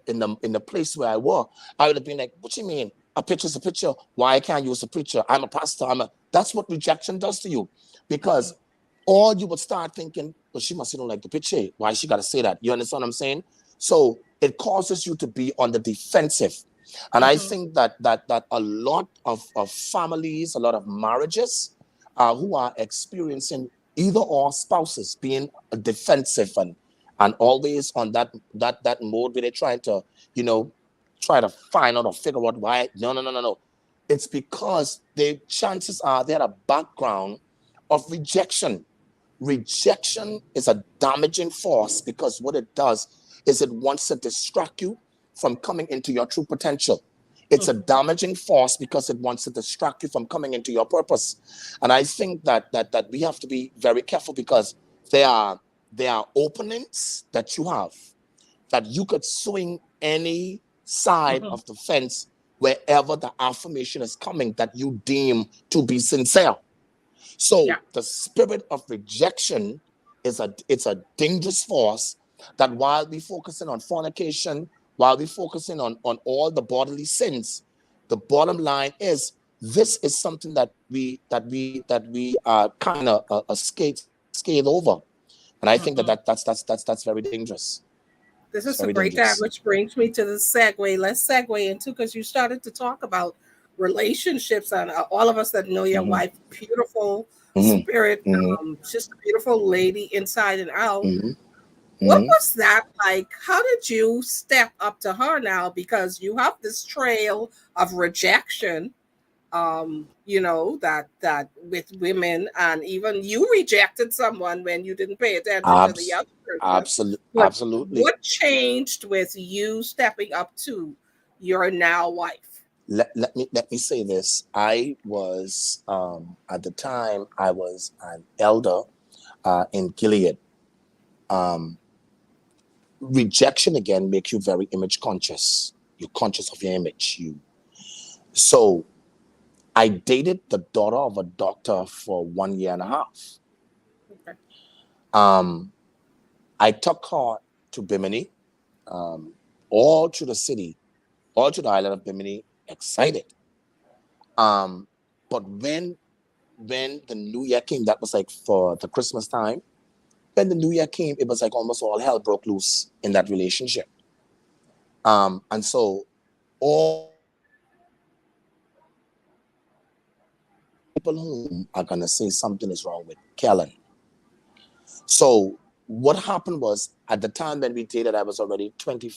in the place where I were, I would have been like, what you mean? A picture's a picture. Why I can't use a picture? I'm a pastor. That's what rejection does to you. Mhm. Because or you would start thinking, well, she must don't like the picture. Why she gotta say that? You understand what I'm saying? So it causes you to be on the defensive. And I Mhm. think that a lot of families, a lot of marriages who are experiencing either or spouses being defensive and always on that mode where they're trying to, you know, try to find out or figure out why. No. It's because the chances are they had a background of rejection. Rejection is a damaging force because what it does is it wants to distract you from coming into your true potential. It's a Mhm. damaging force because it wants to distract you from coming into your purpose. And I think that we have to be very careful because there are there are openings that you have that you could swing any side Mhm. of the fence wherever the affirmation is coming that you deem to be sincere. Yeah. So the spirit of rejection it's a dangerous force that while we focusing on fornication, while we focusing on all the bodily sins, the bottom line is this is something that we kind of skate over And I think Mhm. that's very dangerous. This It's is a very great time, dangerous. which brings me to the segue. Let's segue into, because you started to talk about relationships, and all of us that know your Hmm. wife, beautiful Hmm. spirit, Hmm. just a beautiful lady inside and out. Hmm. What Hmm. was that like? How did you step up to her now? Because you have this trail of rejection, that with women, and even you rejected someone when you didn't pay attention to the Abs- other person. But Absolutely. what changed with you stepping up to your now wife? Let me say this. I was at the time I was an elder in Gilead. Um, Rejection again makes you very image conscious. You're conscious of your image. So I dated the daughter of a doctor for 1 year and a half. Okay. Um, I took her to Bimini, um, all through the city, all through the island of Bimini, excited. Um, but when the New Year came, that was like for the Christmas time. When the New Year came, it was like almost all hell broke loose in that relationship. And so all people whom are gonna say something is wrong with Kellin. So what happened was at the time when we dated, I was already 20.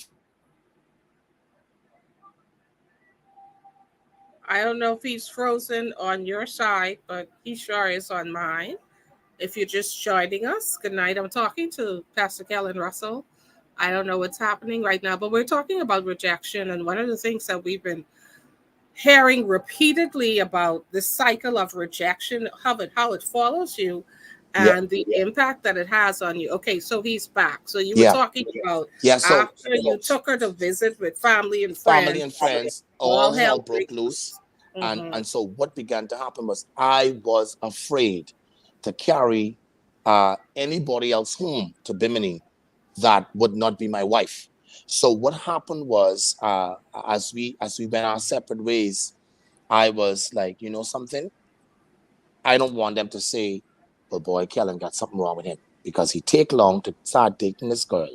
I don't know if he's frozen on your side, but he sure is on mine. If you're just joining us, good night. I'm talking to Pastor Kellen Russell. I don't know what's happening right now, but we're talking about rejection. And one of the things that we've been hearing repeatedly about the cycle of rejection, how it follows you, Yeah, and the impact that it has on you. Okay, so he's back. So you were yeah, talking about yeah. So after you took her to visit with family and family friends, and friends, all all hell hell broke breaks loose. loose. And Mm-hmm. and so what began to happen was I was afraid to carry anybody else home to Bimini that would not be my wife. So what happened was as we went our separate ways, I was like, you know something? I don't want them to say, well, boy, Kellen got something wrong with him because he take long to start dating this girl.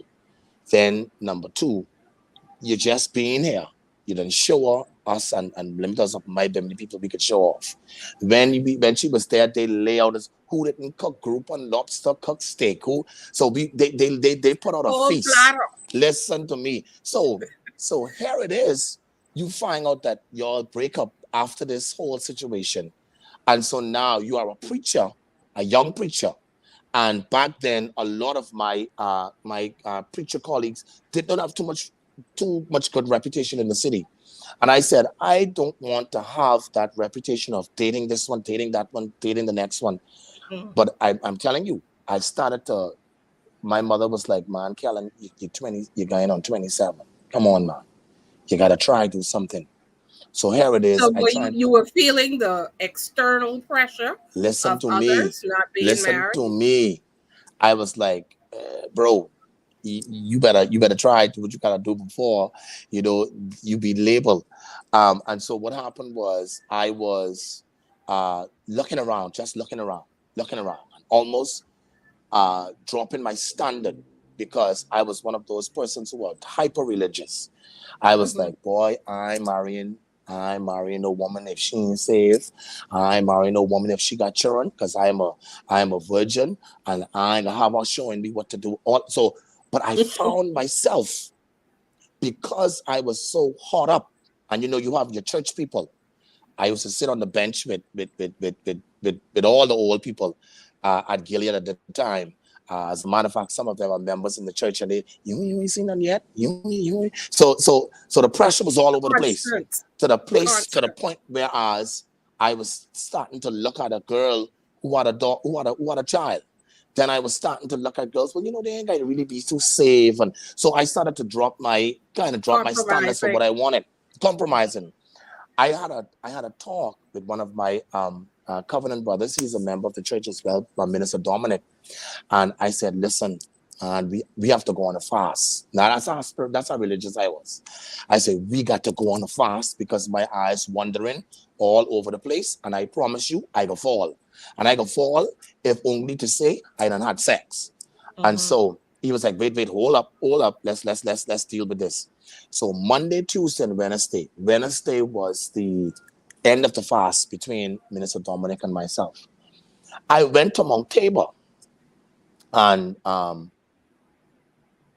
Then number two, you're just being here. You didn't show us and limit us up might be many people we could show off. When she was there, they lay out as who didn't cook group on lobster, cook steak. Who so they put out a Full feast. bladder. Listen to me. So here it is. You find out that y'all break up after this whole situation. And so now you are a preacher, a young preacher. And back then, a lot of my preacher colleagues did not have too much good reputation in the city. And I said, I don't want to have that reputation of dating this one, dating that one, dating the next one. Mm. But I'm telling you, I started to. My mother was like, "Man, Kellen, you're 20, you're going on 27. Come on, man, you gotta try do something." So here it So is. I were you tried. you were feeling the external pressure Listen of to me. others not being Listen married? to me. I was like, bro, you better try what you gotta do before you know you be labeled. And so what happened was I was looking around, just looking around, and almost dropping my standard because I was one of those persons who were hyper religious. I was Mm-hmm. like, boy, I'm marrying a woman if she ain't saved. I'm marrying a woman if she got children, because I'm a virgin and I ain't have her showing me what to do. But I found myself because I was so hot up, and you have your church people. I used to sit on the bench with all the old people at Gilead at the time. As a matter of fact, some of them are members in the church, and you ain't seen them yet. So the pressure was all over the place, Constant. to the Constant. point whereas I was starting to look at a girl who had a dog, who had a child. Then I was starting to look at girls. Well, they ain't got to really be too safe, and so I started to drop my standards for Compromising. what I wanted, compromising. I had a talk with one of my covenant brothers. He's a member of the church as well, Minister Dominic. And I said, listen, and we have to go on a fast. Now that's how religious I was. I said, we got to go on a fast because my eyes wandering all over the place. And I promise you, I go fall. And I go fall if only to say I done had sex. And so he was like, wait, hold up. Let's deal with this. So Monday, Tuesday, and Wednesday. Wednesday was the end of the fast between Minister Dominic and myself. I went to Mount Tabor, and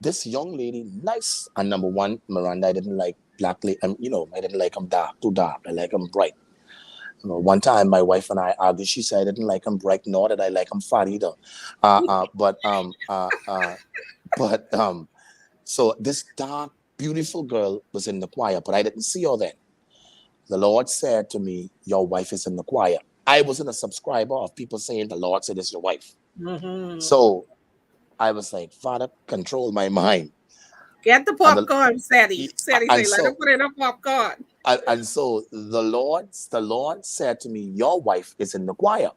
this young lady, nice. And number one, Miranda, I didn't like black lady. I didn't like him too dark. I like him bright. One time, my wife and I argued. She said I didn't like him bright, nor did I like him fat either. So this dark, beautiful girl was in the choir, but I didn't see her then. The Lord said to me, "Your wife is in the choir." I wasn't a subscriber of people saying the Lord said it's your wife. So I was like, Father, control my mind. Get the And popcorn, Sadie. Sadie say, let her put in the popcorn. And so the Lord said to me, "Your wife is in the choir."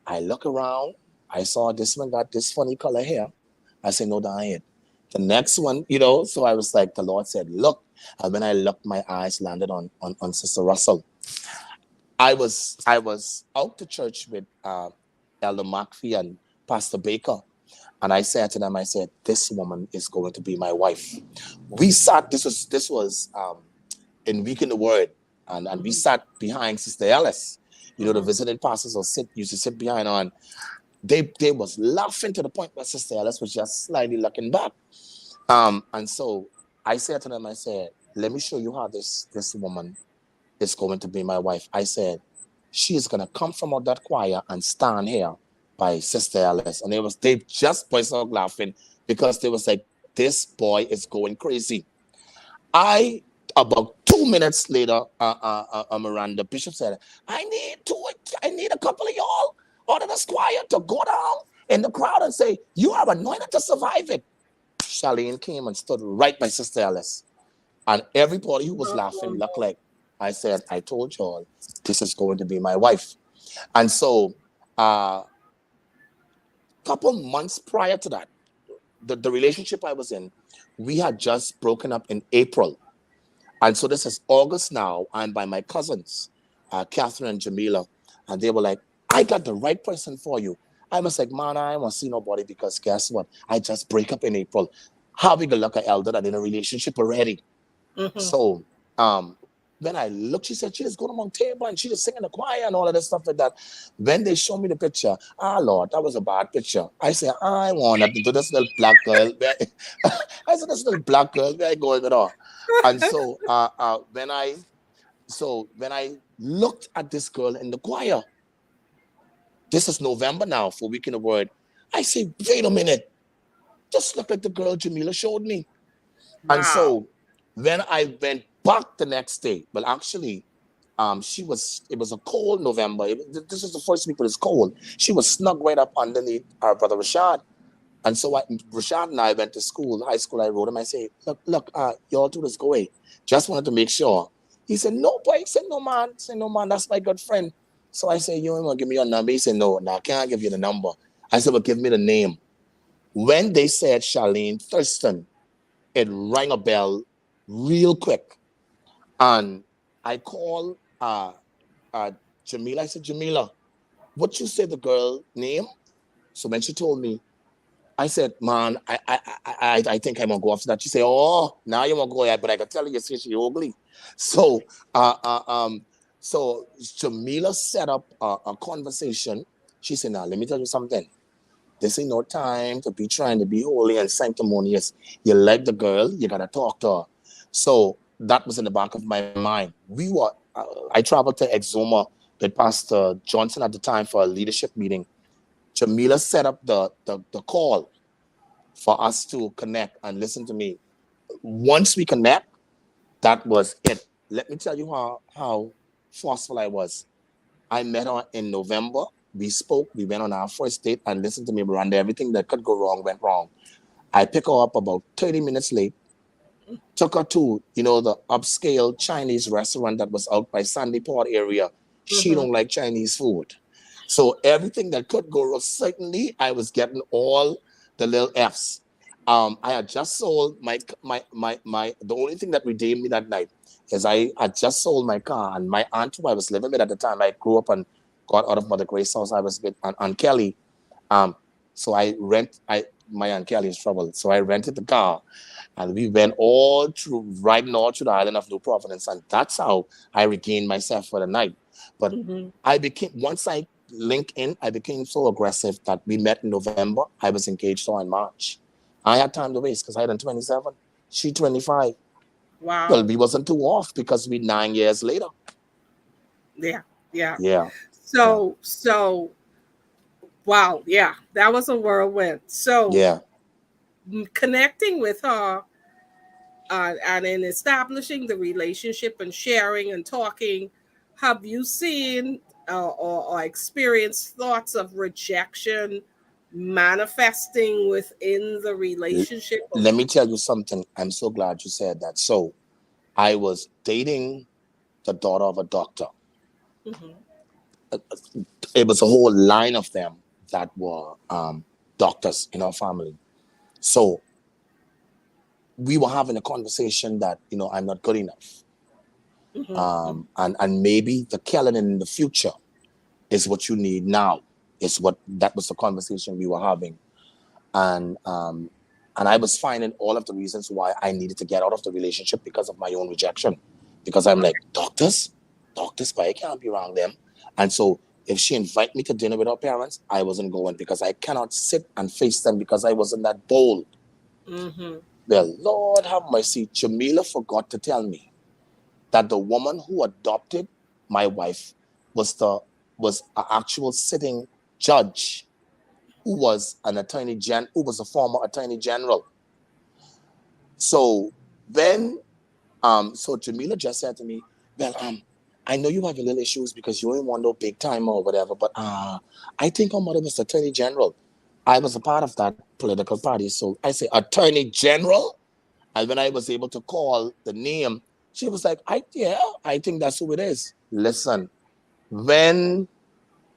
I look around. I saw this one got this funny color hair. I said, no, that ain't it. The next one, so I was like, the Lord said, look. And when I looked, my eyes landed on Sister Russell. I was out to church with Elder McPhee and Pastor Baker. And I said to them, I said, this woman is going to be my wife. We sat, this was in Week in the Word. And we sat behind Sister Ellis. The visiting pastors used to sit behind her, and they was laughing to the point where Sister Ellis was just slightly looking back. And so I said to them, I said, let me show you how this woman is going to be my wife. I said, she is going to come from out that choir and stand here by Sister Ellis. And they just burst out laughing because they was like, this boy is going crazy. About 2 minutes later, Miranda Bishop said, I need a couple of y'all out of the choir to go down in the crowd and say, you are anointed to survive it. Charlene came and stood right by Sister Ellis. And everybody who was laughing looked like, I said, I told y'all, this is going to be my wife. And so couple months prior to that, the relationship I was in, we had just broken up in April. And so this is August now. I'm by my cousins, Catherine and Jamila. And they were like, I got the right person for you. I was like, man, I don't want to see nobody because guess what? I just break up in April. How we gonna look at elder that in a relationship already? So when I looked, she said she just go to Mount Tabor and she just sing in the choir and all of this stuff like that. When they showed me the picture, Lord, that was a bad picture. I said, I want to do this little black girl. I said, this little black girl, where I going with her? And so when I looked at this girl in the choir, this is November now for Week in the Word. I say, wait a minute, just look like the girl Jamila showed me. Wow. And so when I went back the next day, well, actually, it was a cold November. This was the first week, but it's cold. She was snug right up underneath our brother Rashad. And so Rashad and I went to school, high school. I wrote him. I say, look, y'all two just go away. Just wanted to make sure. He said, no, boy. He said, no, man. I said, no, man, that's my good friend. So I said, you want to give me your number? He said, no, I can't give you the number. I said, well, give me the name. When they said Charlene Thurston, it rang a bell real quick. And I called Jamila. I said, Jamila, what you say the girl name? So when she told me, I said, man, I think I'm gonna go after that. She said, oh, now you want to go ahead, but I can tell you, she's ugly. So so Jamila set up a conversation. She said, now let me tell you something. This ain't no time to be trying to be holy and sanctimonious. You like the girl, you gotta talk to her. So that was in the back of my mind. I traveled to Exuma with Pastor Johnson at the time for a leadership meeting. Jamila set up the call for us to connect and listen to me. Once we connect, that was it. Let me tell you how forceful I was. I met her in November. We spoke. We went on our first date and listened to me, Miranda. Everything that could go wrong went wrong. I picked her up about 30 minutes late. Took her to, the upscale Chinese restaurant that was out by Sandy Port area. She don't like Chinese food. So everything that could go wrong, certainly I was getting all the little F's. I had just sold the only thing that redeemed me that night is I had just sold my car, and my aunt who I was living with at the time, I grew up and got out of Mother Grace's house. I was with Aunt Kelly. So my Aunt Kelly's trouble. So I rented the car and we went riding all through the island of New Providence. And that's how I regained myself for the night. But Mm-hmm. once I linked in, I became so aggressive that we met in November. I was engaged on in March. I had time to waste because I had 27, she 25. Well, Wow. we wasn't too off because we 9 years later. Yeah. Yeah. Yeah, yeah, So wow. Yeah. That was a whirlwind. So yeah. connecting with her and in establishing the relationship and sharing and talking, have you seen or experienced thoughts of rejection manifesting within the L- relationship? Let me tell you something. I'm so glad you said that. So I was dating the daughter of a doctor. Mm-hmm. It was a whole line of them that were doctors in our family. So we were having a conversation that, I'm not good enough. Mm-hmm. And maybe the Kellin in the future is what you need now. That was the conversation we were having. And and I was finding all of the reasons why I needed to get out of the relationship because of my own rejection. Because I'm like, doctors, but I can't be around them. And so if she invite me to dinner with her parents, I wasn't going because I cannot sit and face them because I wasn't that bold. Mm-hmm. Well, Lord have mercy, Jamila forgot to tell me that the woman who adopted my wife was an actual sitting judge who was who was a former attorney general. So then, so Jamila just said to me, well, I know you have your little issues because you ain't want no big time or whatever, but I think her mother was attorney general. I was a part of that political party. So I say attorney general. And when I was able to call the name, she was like, yeah, I think that's who it is. Listen, when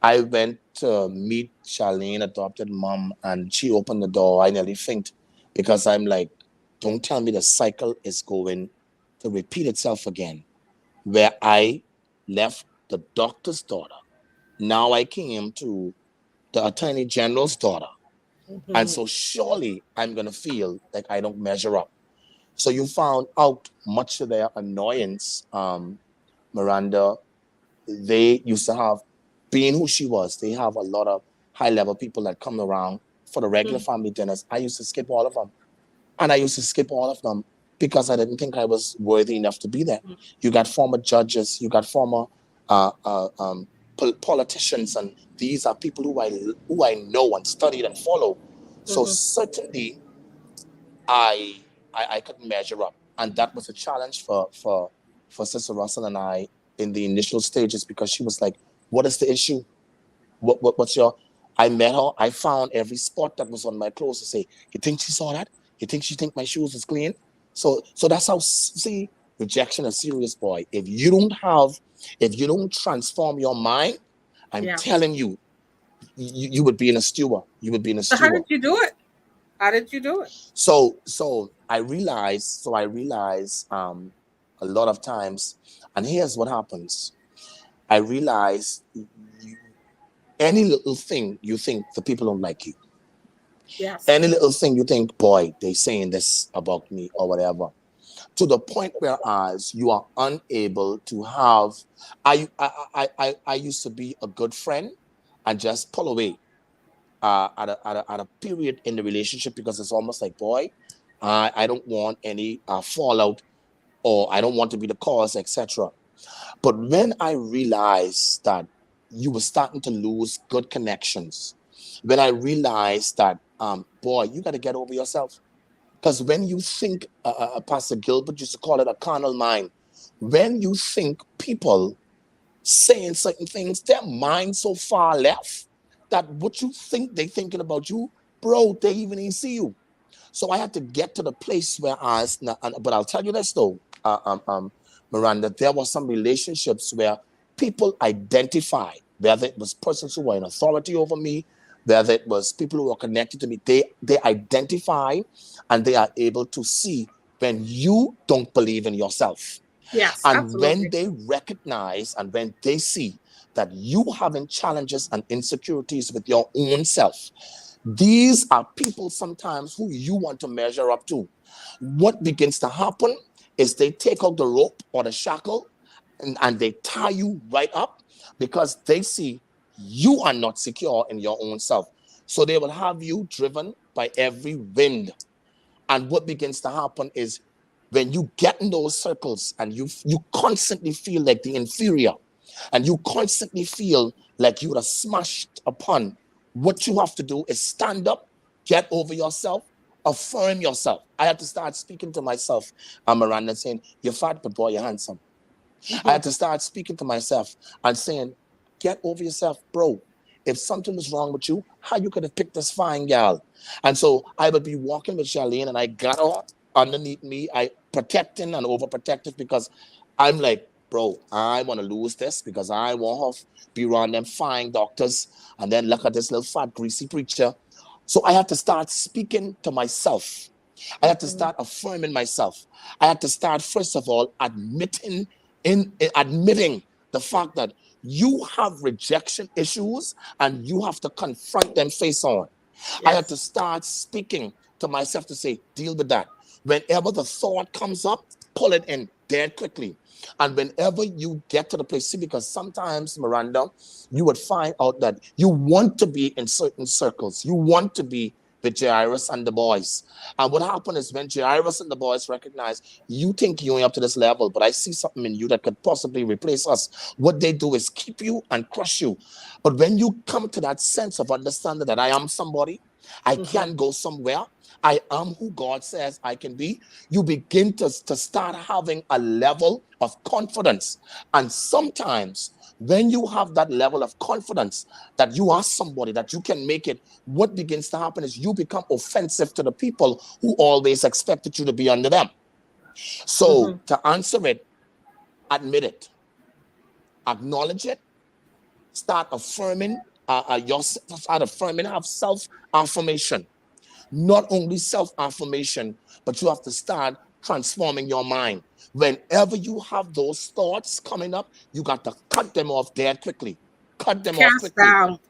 I went to meet Charlene, adopted mom, and she opened the door. I nearly fainted because I'm like, don't tell me the cycle is going to repeat itself again, where I left the doctor's daughter. Now I came to the attorney general's daughter. And Mm-hmm. so surely I'm going to feel like I don't measure up. So you found out, much to their annoyance, Miranda, they used to have, being who she was, they have a lot of high level people that come around for the regular family dinners. I used to skip all of them. And I used to skip all of them because I didn't think I was worthy enough to be there. You got former judges, you got former uh, uh, um, politicians, and these are people who I know and studied and follow. So Mm-hmm. certainly I, I couldn't measure up, and that was a challenge for Sister Russell and I in the initial stages because she was like, "What is the issue? What's your?" I met her. I found every spot that was on my clothes to say, "You think she saw that? You think she think my shoes was clean?" So that's how, see, rejection is serious, boy. If you don't transform your mind, I'm Yeah. telling you, you would be in a stewer. You would be in a So how stewer. did you do it? How did you do it? So I realize a lot of times, and here's what happens. I realize any little thing you think the people don't like you, Yes. any little thing you think, boy, they saying this about me or whatever, to the point whereas you are unable to have. I used to be a good friend and just pull away at a period in the relationship because it's almost like, boy, I don't want any fallout, or I don't want to be the cause, etc. But when I realized that you were starting to lose good connections, when I realized that, boy, you got to get over yourself. Because when you think, Pastor Gilbert used to call it a carnal mind, when you think people saying certain things, their mind so far left that what you think they thinking about you, bro, they even ain't see you. So I had to get to the place where but I'll tell you this though, Miranda, there were some relationships where people identified, whether it was persons who were in authority over me, whether it was people who were connected to me, they identify and they are able to see when you don't believe in yourself. Yes. And when Absolutely. they recognize and when they see that you having challenges and insecurities with your own self, These are people sometimes who you want to measure up to. What begins to happen is they take out the rope or the shackle and they tie you right up because they see you are not secure in your own self. So they will have you driven by every wind. And what begins to happen is when you get in those circles and you constantly feel like the inferior, and you constantly feel like you are smashed upon, what you have to do is stand up, get over yourself, affirm yourself. I had to start speaking to myself, Miranda, saying, "You're fat, but boy, you're handsome." I Mhm. had to start speaking to myself and saying, "Get over yourself, bro. If something was wrong with you, how you could have picked this fine gal?" And so I would be walking with Charlene and I got her underneath me. I protecting and overprotective because I'm like, bro, I want to lose this because I want her be around them fine doctors and then look at this little fat, greasy preacher. So I had to start speaking to myself. I had to Mhm. start affirming myself. I had to start, first of all, in admitting the fact that you have rejection issues and you have to confront them face on. I had to Yes. start speaking to myself to say, deal with that. Whenever the thought comes up, pull it in dead quickly. And whenever you get to the place, see, because sometimes, Miranda, you would find out that you want to be in certain circles. You want to be with Jairus and the boys. And what happened is when Jairus and the boys recognize you think you're up to this level, but I see something in you that could possibly replace us. What they do is keep you and crush you. But when you come to that sense of understanding that I am somebody, I Mhm. can go somewhere, I am who God says I can be, you begin to start having a level of confidence. And sometimes when you have that level of confidence that you are somebody, that you can make it, what begins to happen is you become offensive to the people who always expected you to be under them. So Mhm. to answer it, admit it, acknowledge it, start affirming yourself, start affirming, have self affirmation. Not only self affirmation, but you have to start transforming your mind. Whenever you have those thoughts coming up, you got to cut them off dead quickly. Cut them off quickly.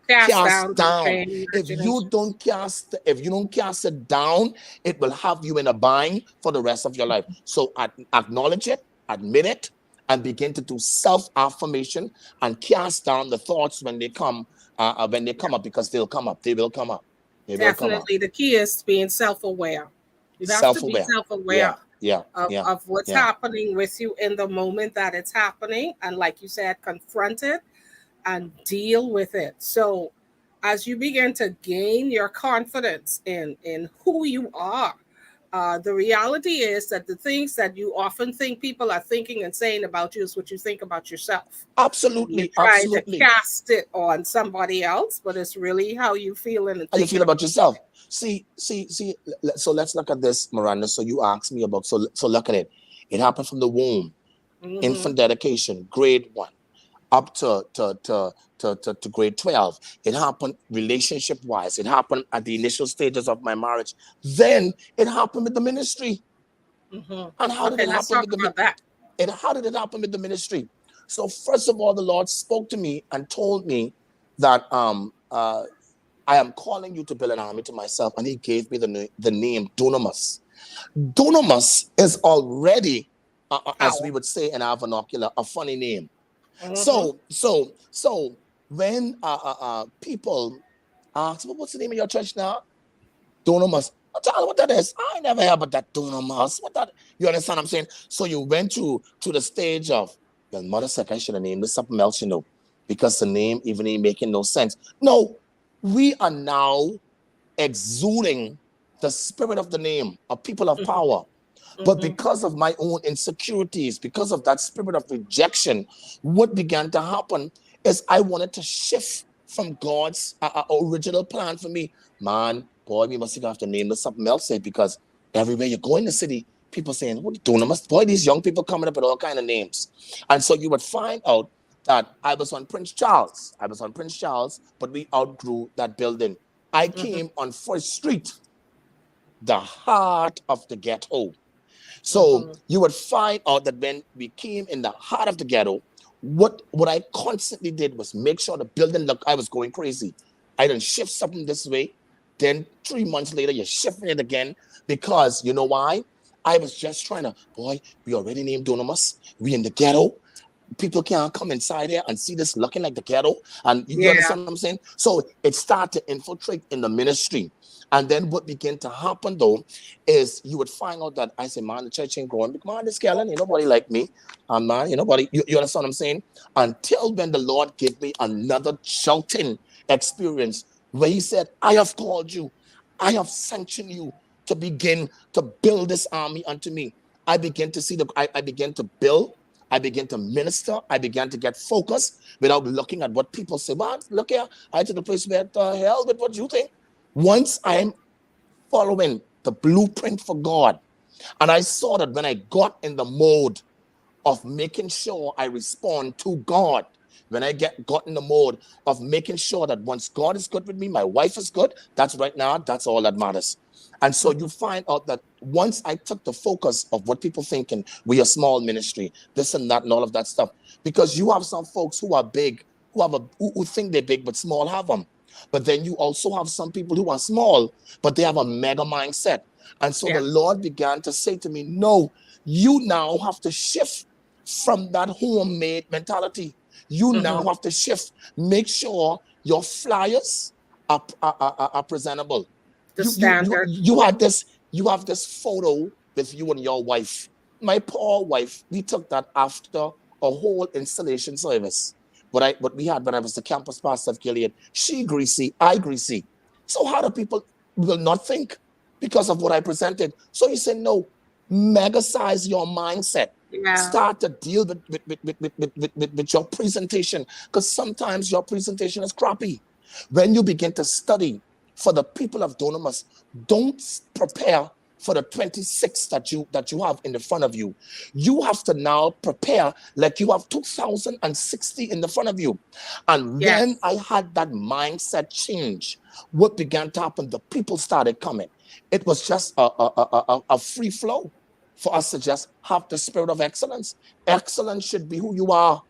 Cast Cast down those down. vain If imaginations. you don't cast it down, it will have you in a bind for the rest of your life. So acknowledge it, admit it, and begin to do self affirmation and cast down the thoughts when they come up, because they'll come up. They will come up. They will come up. Definitely, the key is being self-aware. You have to be Self-aware. self-aware Yeah, yeah, yeah, of what's yeah. happening with you in the moment that it's happening, and like you said, confront it and deal with it. So as you begin to gain your confidence in who you are, the reality is that the things that you often think people are thinking and saying about you is what you think about yourself. And you're Absolutely, trying to absolutely. cast it on somebody else, but it's really how you feeling and How you feel thinking about about yourself? See. So let's look at this, Miranda. So you asked me about. So look at it. It happened from the womb, you. Hmm. infant dedication, grade 1, up to grade 12. It happened relationship wise. It happened at the initial stages of my marriage. Then it happened with the ministry. Hmm. And how did Okay, it let's happen talk with the about that. and how did it happen with the ministry? So first of all, the Lord spoke to me and told me that I am calling you to build an army to myself, and He gave me the name Dunamis. Dunamis is already, as we Power. would say in our vernacular, a funny name. Hmm. So when people ask, well, what's the name of your church now? Dunamis. I tell you what that is. I never heard about that Dunamis. What that? You understand what I'm saying? So you went to the stage of, your mother said I should have named this something else, because the name even ain't making no sense. No, we are now exuding the spirit of the name of people of Hmm. power. But Hmm. because of my own insecurities, because of that spirit of rejection, what began to happen is I wanted to shift from God's original plan for me. Man, boy, we must have to name this something else, because everywhere you go in the city, people saying, what are you doing? Boy, these young people coming up with all kind of names. And so you would find out that I was on Prince Charles. I was on Prince Charles, but we outgrew that building. I Hmm. came on First Street, the heart of the ghetto. So Hmm. you would find out that when we came in the heart of the ghetto, what I constantly did was make sure the building looked, I was going crazy. I didn't shift something this way. Then 3 months later, you're shifting it again because you know why? I was just trying to, boy, we already named Dunamis. We in the ghetto. People can't come inside here and see this looking like the ghetto. And you Yeah. understand what I'm saying? So it started to infiltrate in the ministry. And then what began to happen though is you would find out that I say, man, the church ain't growing. Man, this Kellin, ain't nobody like me. And man, you nobody, you understand what I'm saying? Until when the Lord gave me another shouting experience where he said, I have called you, I have sanctioned you to begin to build this army unto me. I began to see I began to build, I began to minister, I began to get focused without looking at what people say. Well, look here, I to the place where the hell with what you think. Once I'm following the blueprint for God, and I saw that when I got in the mode of making sure I respond to God, when I got in the mode of making sure that once God is good with me, my wife is good, that's right now, that's all that matters. And so you find out that once I took the focus of what people thinking, we are small ministry, this and that and all of that stuff, because you have some folks who are big, who think they're big, but small have them. But then you also have some people who are small, but they have a mega mindset. And so the Yes. Lord began to say to me, no, you now have to shift from that homemade mentality. You now Mm-hmm. have to shift. Make sure your flyers are presentable. The You standard. you had this you have this photo with you and your wife. My poor wife, we took that after a whole installation service. What we had when I was the campus pastor of Gilead. She greasy, I greasy. So how do people will not think because of what I presented? So he said, no, mega size your mindset. Yeah. Start to deal with your presentation, because sometimes your presentation is crappy. When you begin to study for the people of Dunamis, don't prepare for the 26 that you have in the front of you. You have to now prepare like you have 2060 in the front of you. And when Yes. I had that mindset change, what began to happen? The people started coming. It was just a free flow for us to just have the spirit of excellence. Excellence should be who you are,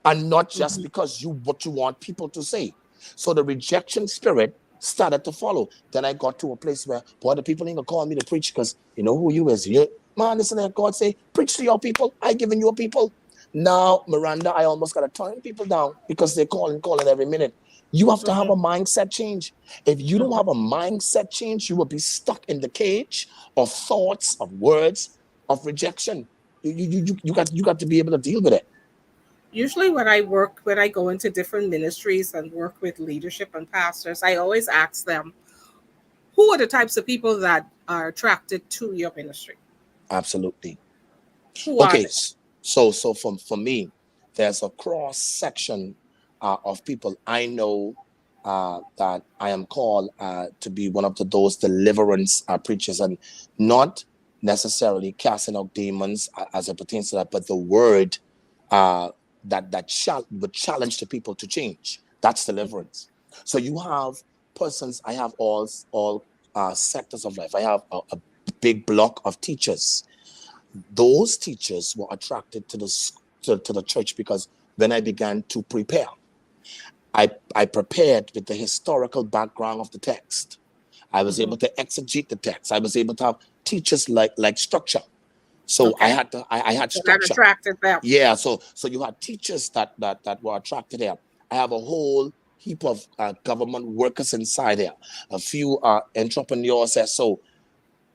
and not just Mm-hmm. because you what you want people to say. So the rejection spirit started to follow. Then I got to a place where, boy, the people ain't gonna call me to preach because you know who you is. You, man, listen to God say, preach to your people. I given your people. Now, Miranda, I almost gotta turn people down because they're calling every minute. You have to have Mm-hmm. a mindset change. If you don't Mm-hmm. have a mindset change, you will be stuck in the cage of thoughts, of words, of rejection. You got to be able to deal with it. Usually when I go into different ministries and work with leadership and pastors, I always ask them, who are the types of people that are attracted to your ministry? Absolutely. Who are Okay, they? so for me, there's a cross section of people. I know that I am called to be one of those deliverance preachers, and not necessarily casting out demons as it pertains to that, but the word uh, that would challenge the people to change. That's deliverance. So you have persons. I have all sectors of life. I have a big block of teachers. Those teachers were attracted to the church because when I began to prepare, I prepared with the historical background of the text. I was Mm-hmm. able to exegete the text. I was able to have teachers like structure. So I Okay. had I had So that structure. attracted them. Yeah. So you had teachers that were attracted there. I have a whole heap of government workers inside there. A few entrepreneurs there. So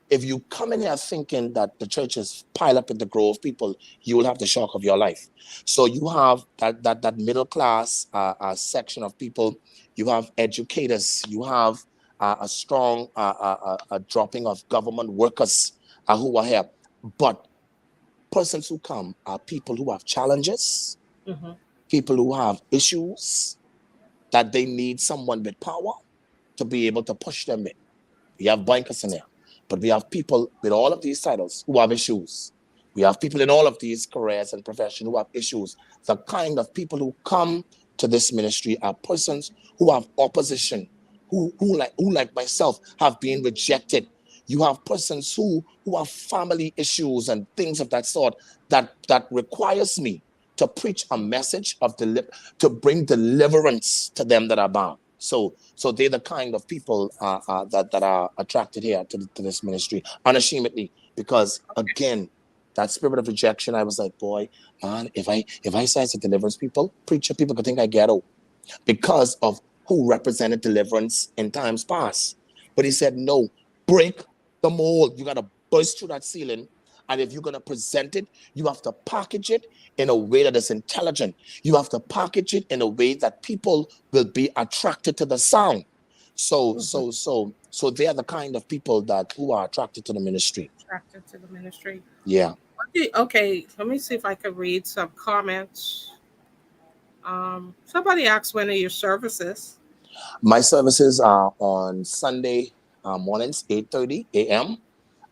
if you come in here thinking that the church is piled up in the grove people, you will have the shock of your life. So you have that middle class section of people. You have educators. You have a strong dropping of government workers who are here. But persons who come are people who have challenges, Mm-hmm. people who have issues that they need someone with power to be able to push them in. We have bankers in there, but we have people with all of these titles who have issues. We have people in all of these careers and professions who have issues. The kind of people who come to this ministry are persons who have opposition, who like myself have been rejected. You have persons who have family issues and things of that sort that requires me to preach a message of to bring deliverance to them that are bound. So they're the kind of people that are attracted here to this ministry unashamedly, because again, that spirit of rejection, I was like, boy, man, if I say it's a deliverance people, preacher people could think I ghetto because of who represented deliverance in times past. But he said, no, break the mold. You got to burst through that ceiling. And if you're going to present it, you have to package it in a way that is intelligent. You have to package it in a way that people will be attracted to the sound. So they are the kind of people that who are attracted to the ministry. Attracted to the ministry. Yeah. Okay, let me see if I can read some comments. Somebody asked, when are your services? My services are on Sunday mornings, 8:30 a.m.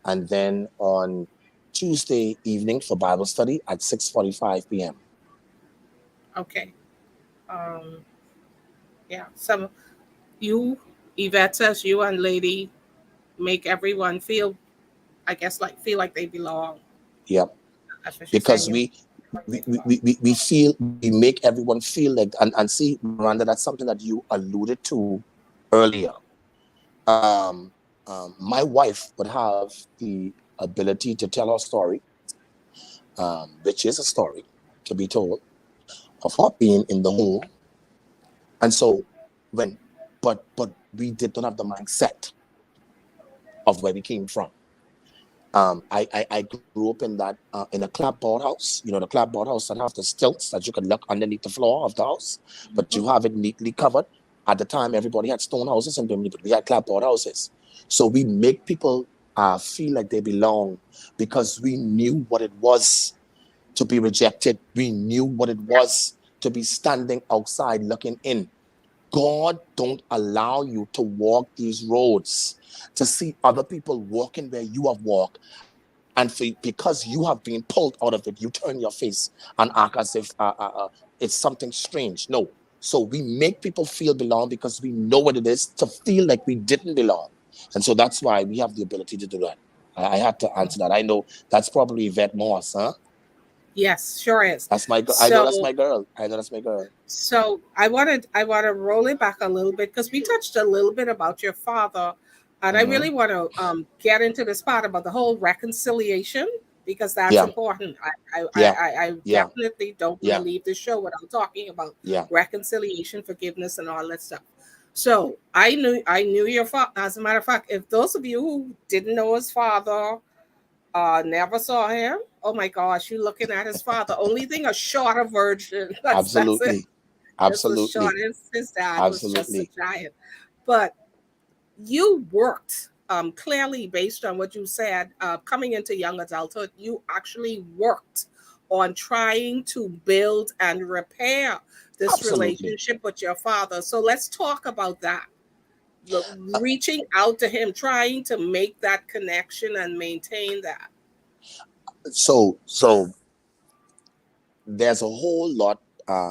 and then on Tuesday evening for Bible study at 6:45 p.m. Okay. Um, yeah. Some you, Yvette says, you and Lady make everyone feel, I guess, like feel like they belong. Yep. That's what she's saying. Because You we feel, we make everyone feel like, and see, Miranda, that's something that you alluded to earlier. Um, my wife would have the ability to tell her story, which is a story to be told, of her being in the home. And so when, but we did not have the mindset of where we came from. I grew up in that in a clapboard house, you know, the clapboard house that have the stilts that you could look underneath the floor of the house, but you have it neatly covered. At the time, everybody had stone houses in Bimini, but we had clapboard houses. So we make people feel like they belong because we knew what it was to be rejected. We knew what it was to be standing outside looking in. God don't allow you to walk these roads to see other people walking where you have walked. And because you have been pulled out of it, you turn your face and act as if it's something strange. No. So we make people feel belong because we know what it is to feel like we didn't belong. And so that's why we have the ability to do that. I had to answer that. I know that's probably Yvette Moss, huh? Yes, sure is. That's my girl. I know that's So my girl. I know that's my girl. so I want to roll it back a little bit because we touched a little bit about your father, and I Mm-hmm. really want to get into this part about the whole reconciliation because that's Yeah, important. yeah, I yeah, definitely don't want to yeah, leave the show without talking about yeah. reconciliation, forgiveness, and all that stuff. So I knew your father. As a matter of fact, if those of you who didn't know his father, never saw him. Oh my gosh, you looking at his father. Only thing, a shorter version. That's it. Absolutely, Just as short absolutely, as his dad was just a absolutely. giant. But you worked clearly based on what you said, coming into young adulthood, you actually worked on trying to build and repair this Absolutely. relationship with your father. So let's talk about that. Uh, Reaching out to him, trying to make that connection and maintain that. so there's a whole lot,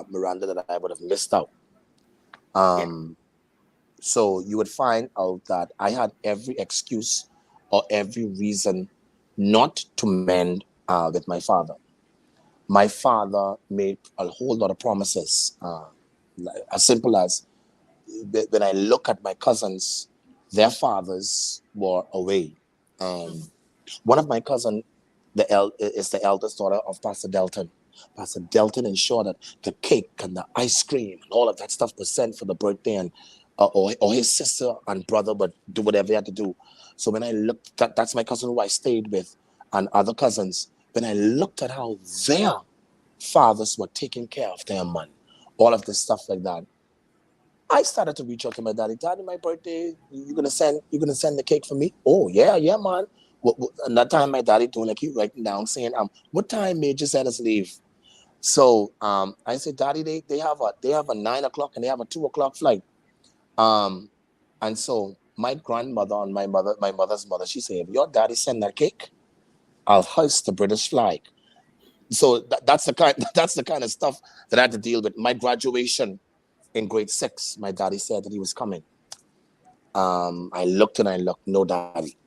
Miranda, that I would have missed out. Yeah. Um, so you would find out that I had every excuse or every reason not to mend with my father. My father made a whole lot of promises, as simple as when I look at my cousins, their fathers were away. Mhm. Um, One of my cousin, is the eldest daughter of Pastor Delton. Pastor Delton ensured that the cake and the ice cream and all of that stuff was sent for the birthday, and or his sister and brother would do whatever he had to do. So when I looked, that's my cousin who I stayed with, and other cousins. When I looked at how their fathers were taking care of their man, all of this stuff like that, I started to reach out to my daddy. Daddy, my birthday, you gonna send the cake for me? Oh yeah, yeah, man. And that time my daddy doing like he writing down saying, what time Major said us leave? So I said, Daddy, they have a 9 o'clock and they have a 2 o'clock flight. Um and so my grandmother and my mother's mother, she said, if your daddy send that cake, I'll hoist the British flag. So that's the kind that's the kind of stuff that I had to deal with. My graduation in grade 6, my daddy said that he was coming. I looked and I looked, no daddy.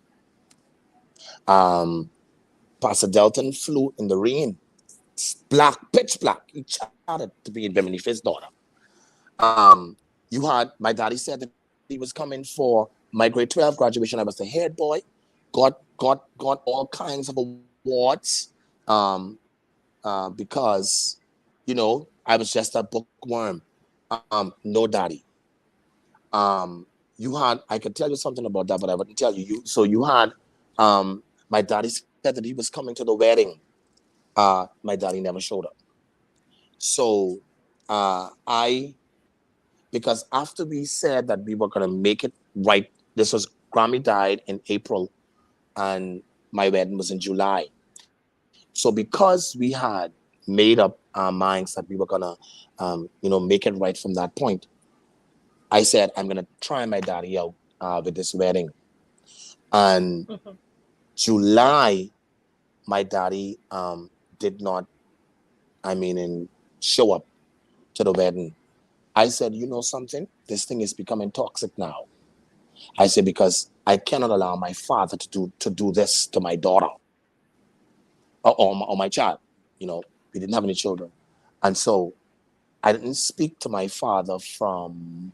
Um, Pastor Delton flew in the rain, black, pitch black. He charted to be in beneath his daughter. Um, You had my daddy said that he was coming for my grade 12 graduation. I was the head boy, got all kinds of awards, um, because I was just a bookworm. No daddy. Um, you had I could tell you something about that, but I wouldn't tell you. You had my daddy said that he was coming to the wedding. My daddy never showed up. So I because after we said that we were gonna make it right, this was Grammy died in April and my wedding was in July. So because we had made up our minds that we were gonna make it right from that point, I said I'm gonna try my daddy out with this wedding. And Mhm. July, my daddy did not, I mean, show up to the wedding. I said, you know something? This thing is becoming toxic now. I said because I cannot allow my father to do this to my daughter or my child. You know, we didn't have any children, and so I didn't speak to my father from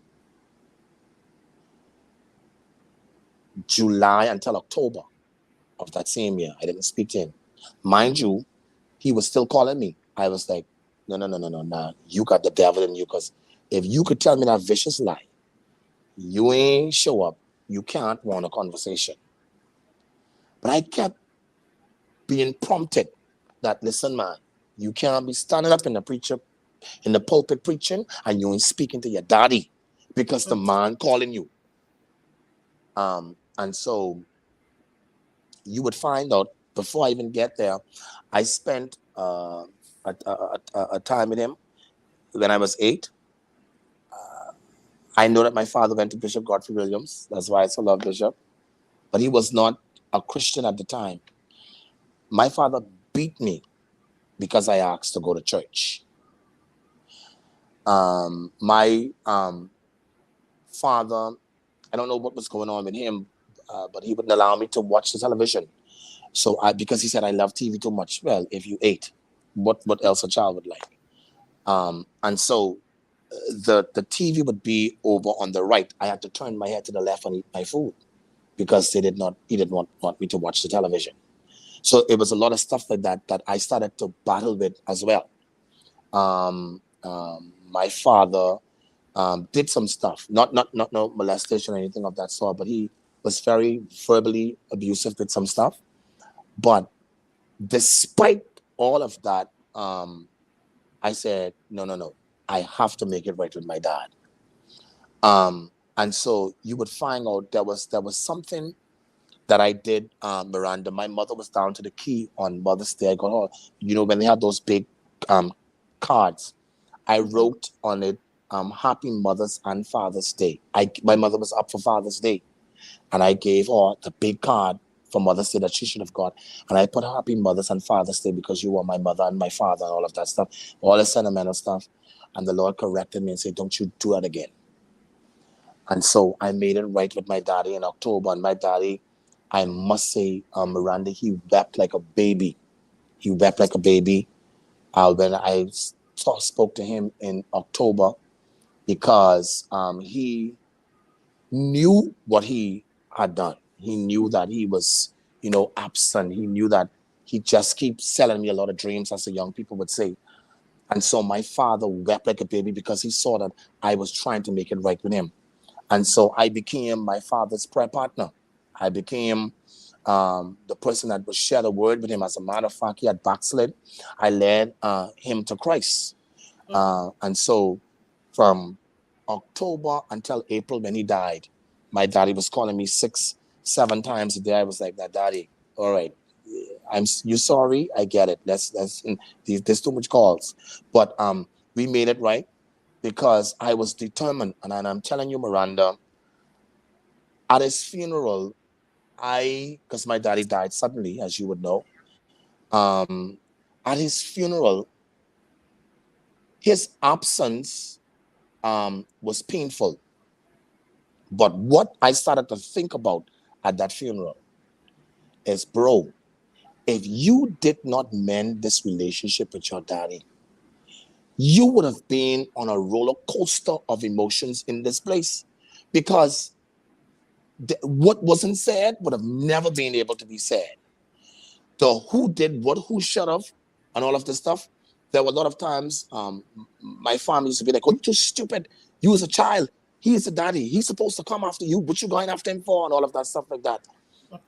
July until October of that same year. I didn't speak to him. Mind Mhm. you, he was still calling me. I was like, no, no, no, no, no, no. You got the devil in you because if you could tell me that vicious lie, you ain't show up, you can't want a conversation. But I kept being prompted that, listen, man, you can't be standing up in the pulpit preaching and you ain't speaking to your daddy because the Mhm. man calling you. And so you would find out before I even get there, I spent a time with him when I was 8. I know that my father went to Bishop Godfrey Williams. That's why I still love Bishop. But he was not a Christian at the time. My father beat me because I asked to go to church. My father, I don't know what was going on with him, but he wouldn't allow me to watch the television. So because he said I love TV too much. Well, if you ate, what else a child would like? And so the TV would be over on the right. I had to turn my head to the left and eat my food because he didn't want me to watch the television. So it was a lot of stuff like that that I started to battle with as well. My father did some stuff, not no molestation or anything of that sort, but he was very verbally abusive with some stuff. But despite all of that, I said, no, no, no, I have to make it right with my dad. And so you would find out there was something that I did, Miranda. My mother was down to the key on Mother's Day. I got her, when they have those big um, cards. I Mhm. wrote on it, Happy Mother's and Father's Day. My mother was up for Father's Day, and I gave her the big card for Mother's Day that she should have got. And I put Happy Mother's and Father's Day because you were my mother and my father and all of that stuff, all the sentimental stuff. And the Lord corrected me and said, don't you do that again. And so I made it right with my daddy in October. And my daddy, I must say, Miranda, he wept like a baby. He wept like a baby when I spoke to him in October because he knew what he had done. He knew that he was, absent. He knew that he just keeps selling me a lot of dreams, as the young people would say. And so my father wept like a baby because he saw that I was trying to make it right with him. And so I became my father's prayer partner. I became the person that would share the word with him. As a matter of fact, he had backslid. I led him to Christ. Mhm. And so from October until April when he died, my daddy was calling me 6, 7 times a day. I was like, that daddy, all right, you sorry, I get it. That's there's too much calls. But we made it right because I was determined. And I'm telling you, Miranda, at his funeral, because my daddy died suddenly, as you would know, um, at his funeral, his absence was painful. But what I started to think about at that funeral is, bro, if you did not mend this relationship with your daddy, you would have been on a roller coaster of emotions in this place, because what wasn't said would have never been able to be said. The who did what, who should have, and all of this stuff. There were a lot of times my family used to be like, "Oh, you're too stupid. You was a child. He is a daddy. He's supposed to come after you. What you going after him for?" And all of that stuff like that.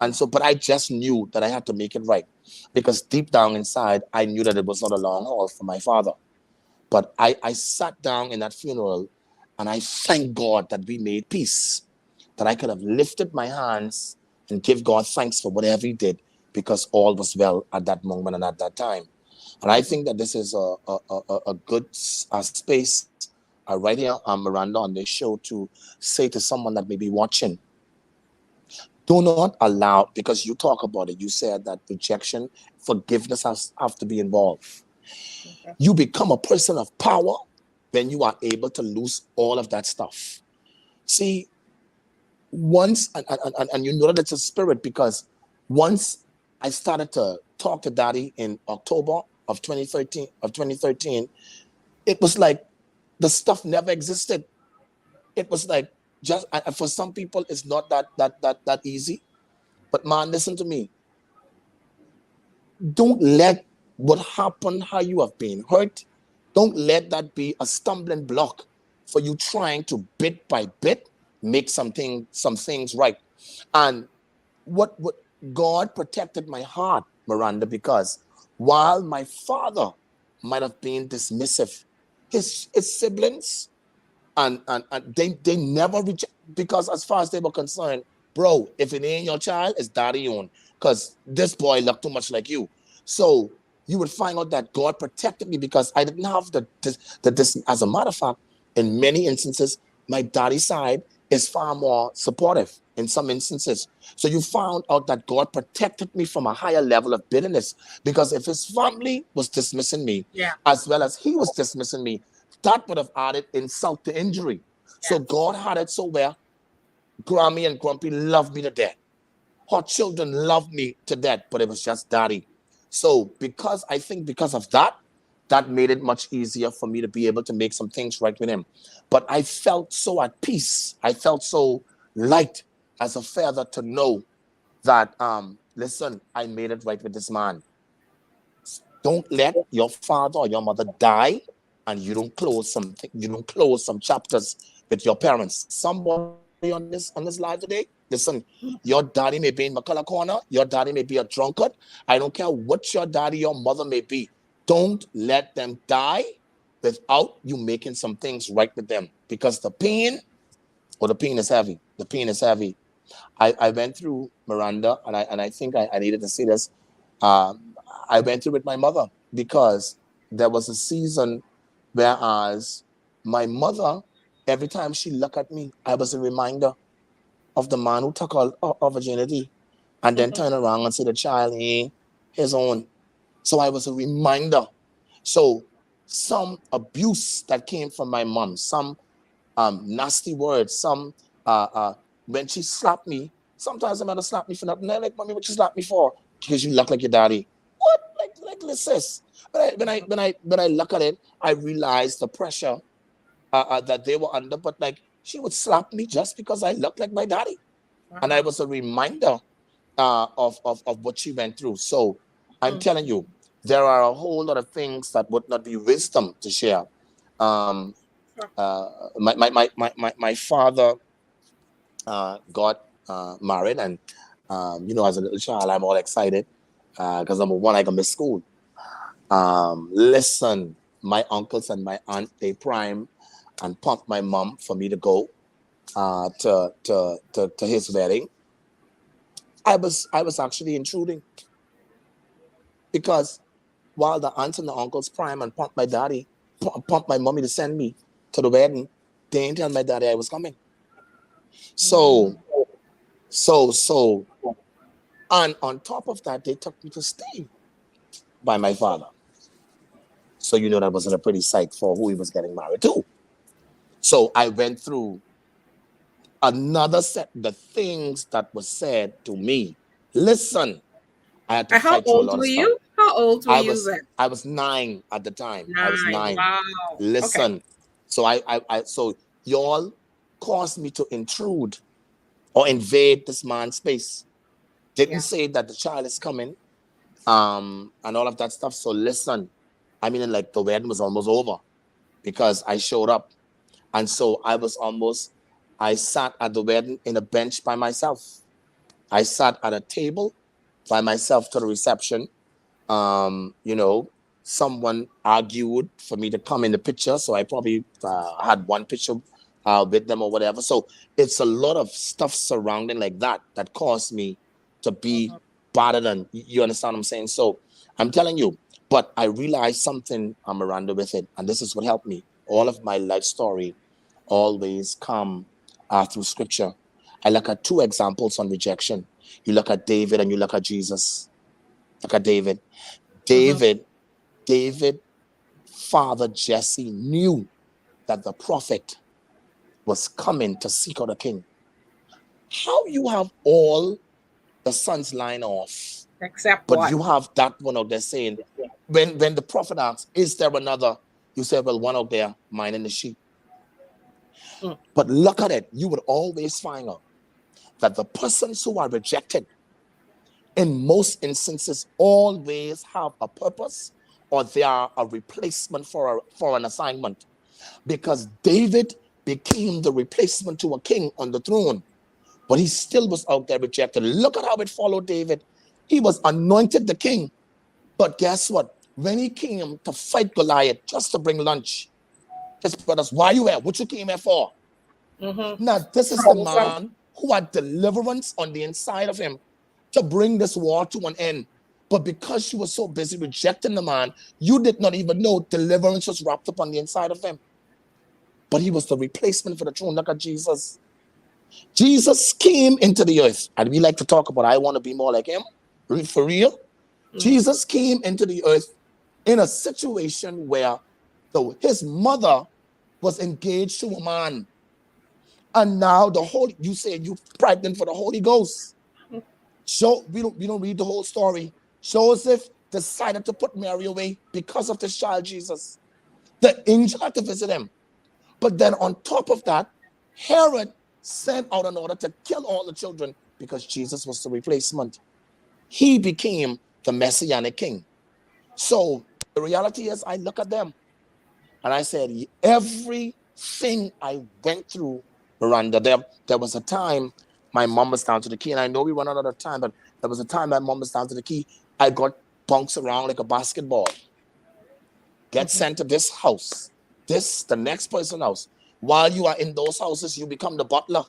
And so, but I just knew that I had to make it right, because deep down inside, I knew that it was not a long haul for my father. But I sat down in that funeral, and I thank God that we made peace, that I could have lifted my hands and give God thanks for whatever he did, because all was well at that moment and at that time. And I think that this is a good space right here, Miranda, on this show, to say to someone that may be watching, do not allow, because you talk about it, you said that rejection, forgiveness have to be involved. Okay. You become a person of power when you are able to lose all of that stuff. See, once, and you know that it's a spirit, because once I started to talk to daddy in October of 2013, it was like the stuff never existed. It was like, just for some people it's not that easy. But man, listen to me. Don't let what happened, how you have been hurt, don't let that be a stumbling block for you trying to bit by bit make some things right. And what God protected my heart, Miranda, because while my father might have been dismissive, his siblings, and they never reject, because as far as they were concerned, bro, if it ain't your child, it's daddy own, because this boy looked too much like you. So you would find out that God protected me, because I didn't have this. As a matter of fact, in many instances, my daddy side is far more supportive in some instances. So you found out that God protected me from a higher level of bitterness, because if his family was dismissing me Yeah. as well as he was dismissing me, that would have added insult to injury. So Yes. God had it so where Grammy and Grumpy loved me to death. Her children loved me to death, but it was just daddy. So because I think because of that, that made it much easier for me to be able to make some things right with him. But I felt so at peace. I felt so light as a feather to know that listen, I made it right with this man. Don't let your father or your mother die, and you don't close something, you don't close some chapters with your parents. Somebody on this live today, listen, your daddy may be in McCullough Corner, your daddy may be a drunkard. I don't care what your daddy, your mother may be. Don't let them die without you making some things right with them, because the pain is heavy. The pain is heavy. I went through, Miranda, and I think I needed to see this. Um, I went through with my mother, because there was a season whereas my mother, every time she looked at me, I was a reminder of the man who took our virginity and then turn around and say the child ain't his own. So I was a reminder. So some abuse that came from my mom, some nasty words, some when she slapped me, sometimes the mother slapped me for nothing. They're like, "Mommy, what you slapped me for?" "Because you look like your daddy." What? Like sis. But when I look at it, I realized the pressure that they were under. But like, she would slap me just because I looked like my daddy, and I Wow. was a reminder of what she went through. So I'm Mm. telling you, there are a whole lot of things that would not be wisdom to share. Um, Sure. my father got married, and as a little child, I'm all excited because I'm one, I can miss school. Listen, my uncles and my aunt, they prime and pumped my mom for me to go to his wedding. I was actually intruding, because while the aunts and the uncles prime and pumped my daddy, pumped my mommy to send me to the wedding, they didn't tell my daddy I was coming. Mm. So so and on top of that, they took me to stay by my father. So that wasn't a pretty sight for who he was getting married to. So I went through another set, the things that was said to me. Listen, I had to And how fight through a old lot were of stuff. you? How old were I you was then? I was 9 at the time. I was 9. 9. Wow. Okay. Listen. So so y'all caused me to intrude or invade this man's space. Didn't Yeah. say that the child is coming, and all of that stuff. So listen, I mean, like the wedding was almost over because I showed up. And so I sat at the wedding in a bench by myself. I sat at a table by myself to the reception. You know, someone argued for me to come in the picture, so I probably had one picture with them or whatever. So it's a lot of stuff surrounding like that that caused me to be Mhm. better than you understand what I'm saying. So I'm telling you, but I realized something, Miranda, with it, and this is what helped me. All of my life story always come through scripture. I look at two examples on rejection. You look at David and you look at Jesus. Look at David. Mhm. David, David, father Jesse knew that the prophet was coming to seek out a king. How you have all the sons line off, Except but one. you have that one out there saying, when the prophet asks, is there another? You say, well, one out there minding the sheep. Mm. But look at it, you would always find out that the persons who are rejected in most instances always have a purpose or they are a replacement for an assignment, because David became the replacement to a king on the throne, but he still was out there rejected. Look at how it followed David. He was anointed the king, but guess what? When he came to fight Goliath just to bring lunch, his brothers, why you here? What you came here for? Mhm. Now, this is the Troublesome. man who had deliverance on the inside of him to bring this war to an end. But because you were so busy rejecting the man, you did not even know deliverance was wrapped up on the inside of him. But he was the replacement for the throne. Look at Jesus. Jesus came into the earth, and we like to talk about, I want to be more like him. For real. Mhm. Jesus came into the earth in a situation where his mother was engaged to a man. And now you say you pregnant for the Holy Ghost. So we don't read the whole story. Joseph decided to put Mary away because of this child Jesus. The angel had to visit him. But then on top of that, Herod sent out an order to kill all the children because Jesus was the replacement. He became the messianic king. So the reality is, I look at them and I said, everything I went through, Miranda, there was a time my mom was down to the key, and I know we run out of time, but there was a time my mom was down to the key. I got bounced around like a basketball, get Mhm. sent to this house, the next person's house. While you are in those houses, you become the butler.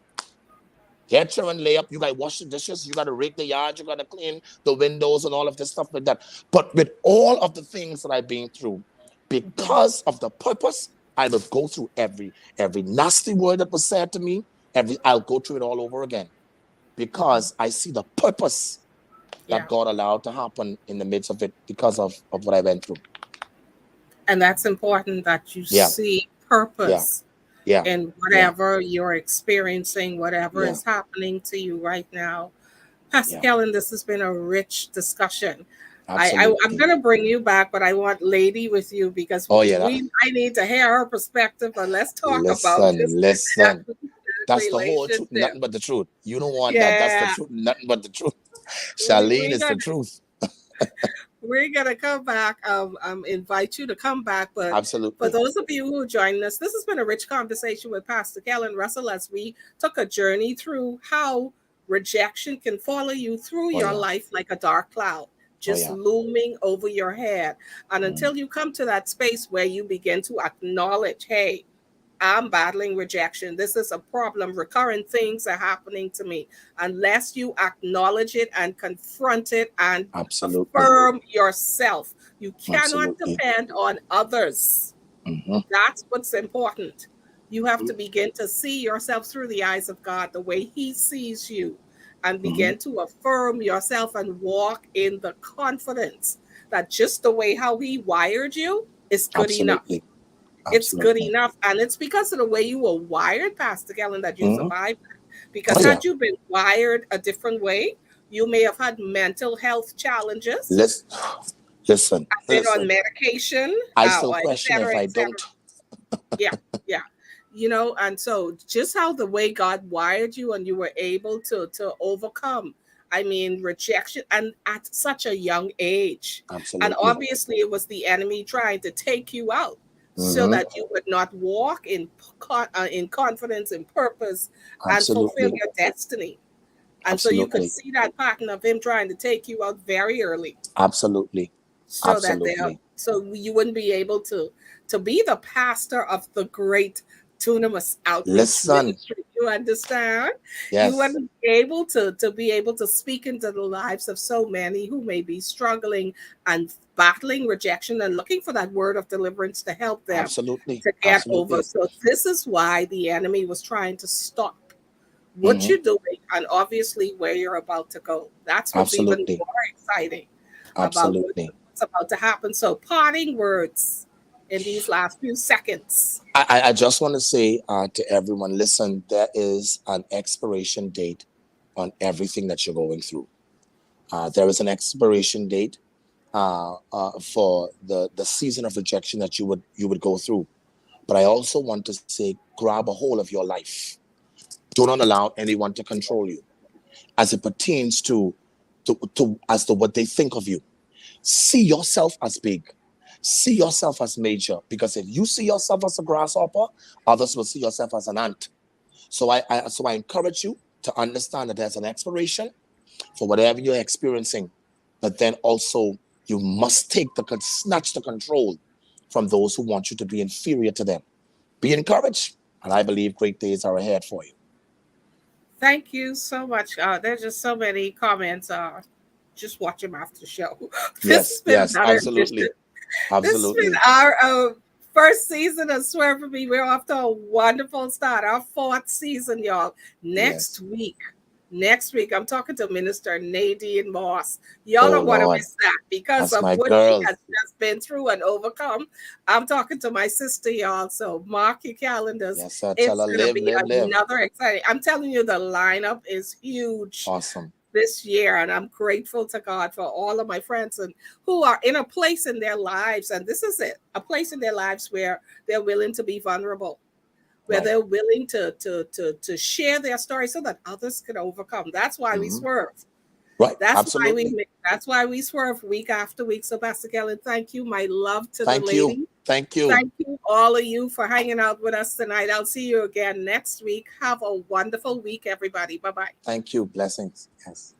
Get your and lay up. You got to wash the dishes. You got to rake the yard. You got to clean the windows and all of this stuff like that. But with all of the things that I've been through, Mhm. because of the purpose, I will go through every nasty word that was said to me. I'll go through it all over again Mhm. because I see the purpose that Yeah. God allowed to happen in the midst of it because of what I went through. And that's important that you Yeah, see yeah, purpose yeah, in yeah, whatever you're experiencing, whatever yeah, is happening to you right now. Pastor yeah. Kellin, this has been a rich discussion. I'm Absolutely. going to bring you back, but I want Lady with you because Oh yeah. That, I need to hear her perspective, and let's talk about this listen. That's the whole truth, relationship. nothing but the truth. You don't want that. That's the Yeah, truth, nothing but the truth. Charlene we is got the truth. we're gonna come back. Invite you to come back. But for Absolutely. those of you who are joining us, this has been a rich conversation with Pastor Kellin Russell as we took a journey through how rejection can follow you through Oh your yeah. life like a dark cloud, Oh just yeah. looming over your head. And Mm, until you come to that space where you begin to acknowledge, hey, I'm battling rejection. This is a problem. Recurrent things are happening to me. Unless you acknowledge it and confront it and absolutely. affirm yourself, you cannot Absolutely. depend on others. Hmm. That's what's important. You have to begin to see yourself through the eyes of God, the way He sees you, and Hmm. begin to affirm yourself and walk in the confidence that just the way how He wired you is good enough. Absolutely. It's good Absolutely. enough. And it's because of the way you were wired, Pastor Kellin, that you Hmm. survived. Oh Because yeah. had you been wired a different way, you may have had mental health challenges. Let's. Listen, I've been on listen. medication, I still or et question if cetera, I et don't. cetera. Yeah, yeah. And so just how the way God wired you and you were able to overcome, I mean, rejection and at such a young age. And Absolutely. obviously it was the enemy trying to take you out so Hmm. that you would not walk in confidence and purpose and fulfill Absolutely. your destiny. And so you could Absolutely. see that pattern of him trying to take you out very early Absolutely. Absolutely. so you wouldn't be able to be the pastor of the great Dunamis outreach Listen. ministry. You understand? You Yes. wouldn't be able to be able to speak into the lives of so many who may be struggling and battling rejection and looking for that word of deliverance to help them Absolutely. to get over. Absolutely. So this is why the enemy was trying to stop what Hmm. you're doing and obviously where you're about to go. That's what's even Absolutely. more exciting about Absolutely. what's about to happen. So, parting words in these last few seconds. I just want to say to everyone, listen, there is an expiration date on everything that you're going through. There is an expiration date for the season of rejection that you would go through. But I also want to say, grab a hold of your life. Do not allow anyone to control you as it pertains to as to what they think of you. See yourself as big. See yourself as major. Because if you see yourself as a grasshopper, others will see yourself as an ant. So I encourage you to understand that there's an expiration for whatever you're experiencing, but then also you must snatch the control from those who want you to be inferior to them. Be encouraged, and I believe great days are ahead for you. Thank you so much. There's just so many comments. Just watch him after the show. This Yes, has been yes, another edition. absolutely, This has been absolutely. our first season of Swerve for Me. We're off to a wonderful start. Our fourth season, y'all. Next Yes. week. Next week, I'm talking to Minister Nadine Moss. Y'all Oh don't want to Lord, miss that because that's of my what she girl. has just been through and overcome. I'm talking to my sister, y'all. So mark your calendars. Yes, sir. Tell It's her going to live, be live, live. another exciting. I'm telling you, the lineup is huge Awesome. this year, and I'm grateful to God for all of my friends and who are in a place in their lives, and this is it, a place in their lives where they're willing to be vulnerable, where Right. they're willing to share their story so that others can overcome. That's why we Hmm. swerve. Right. That's why Absolutely. that's why we swerve week after week. So, Pastor Kellin, thank you. My love to the Thank you. lady. Thank you. Thank you, all of you, for hanging out with us tonight. I'll see you again next week. Have a wonderful week, everybody. Bye bye. Thank you. Blessings. Yes.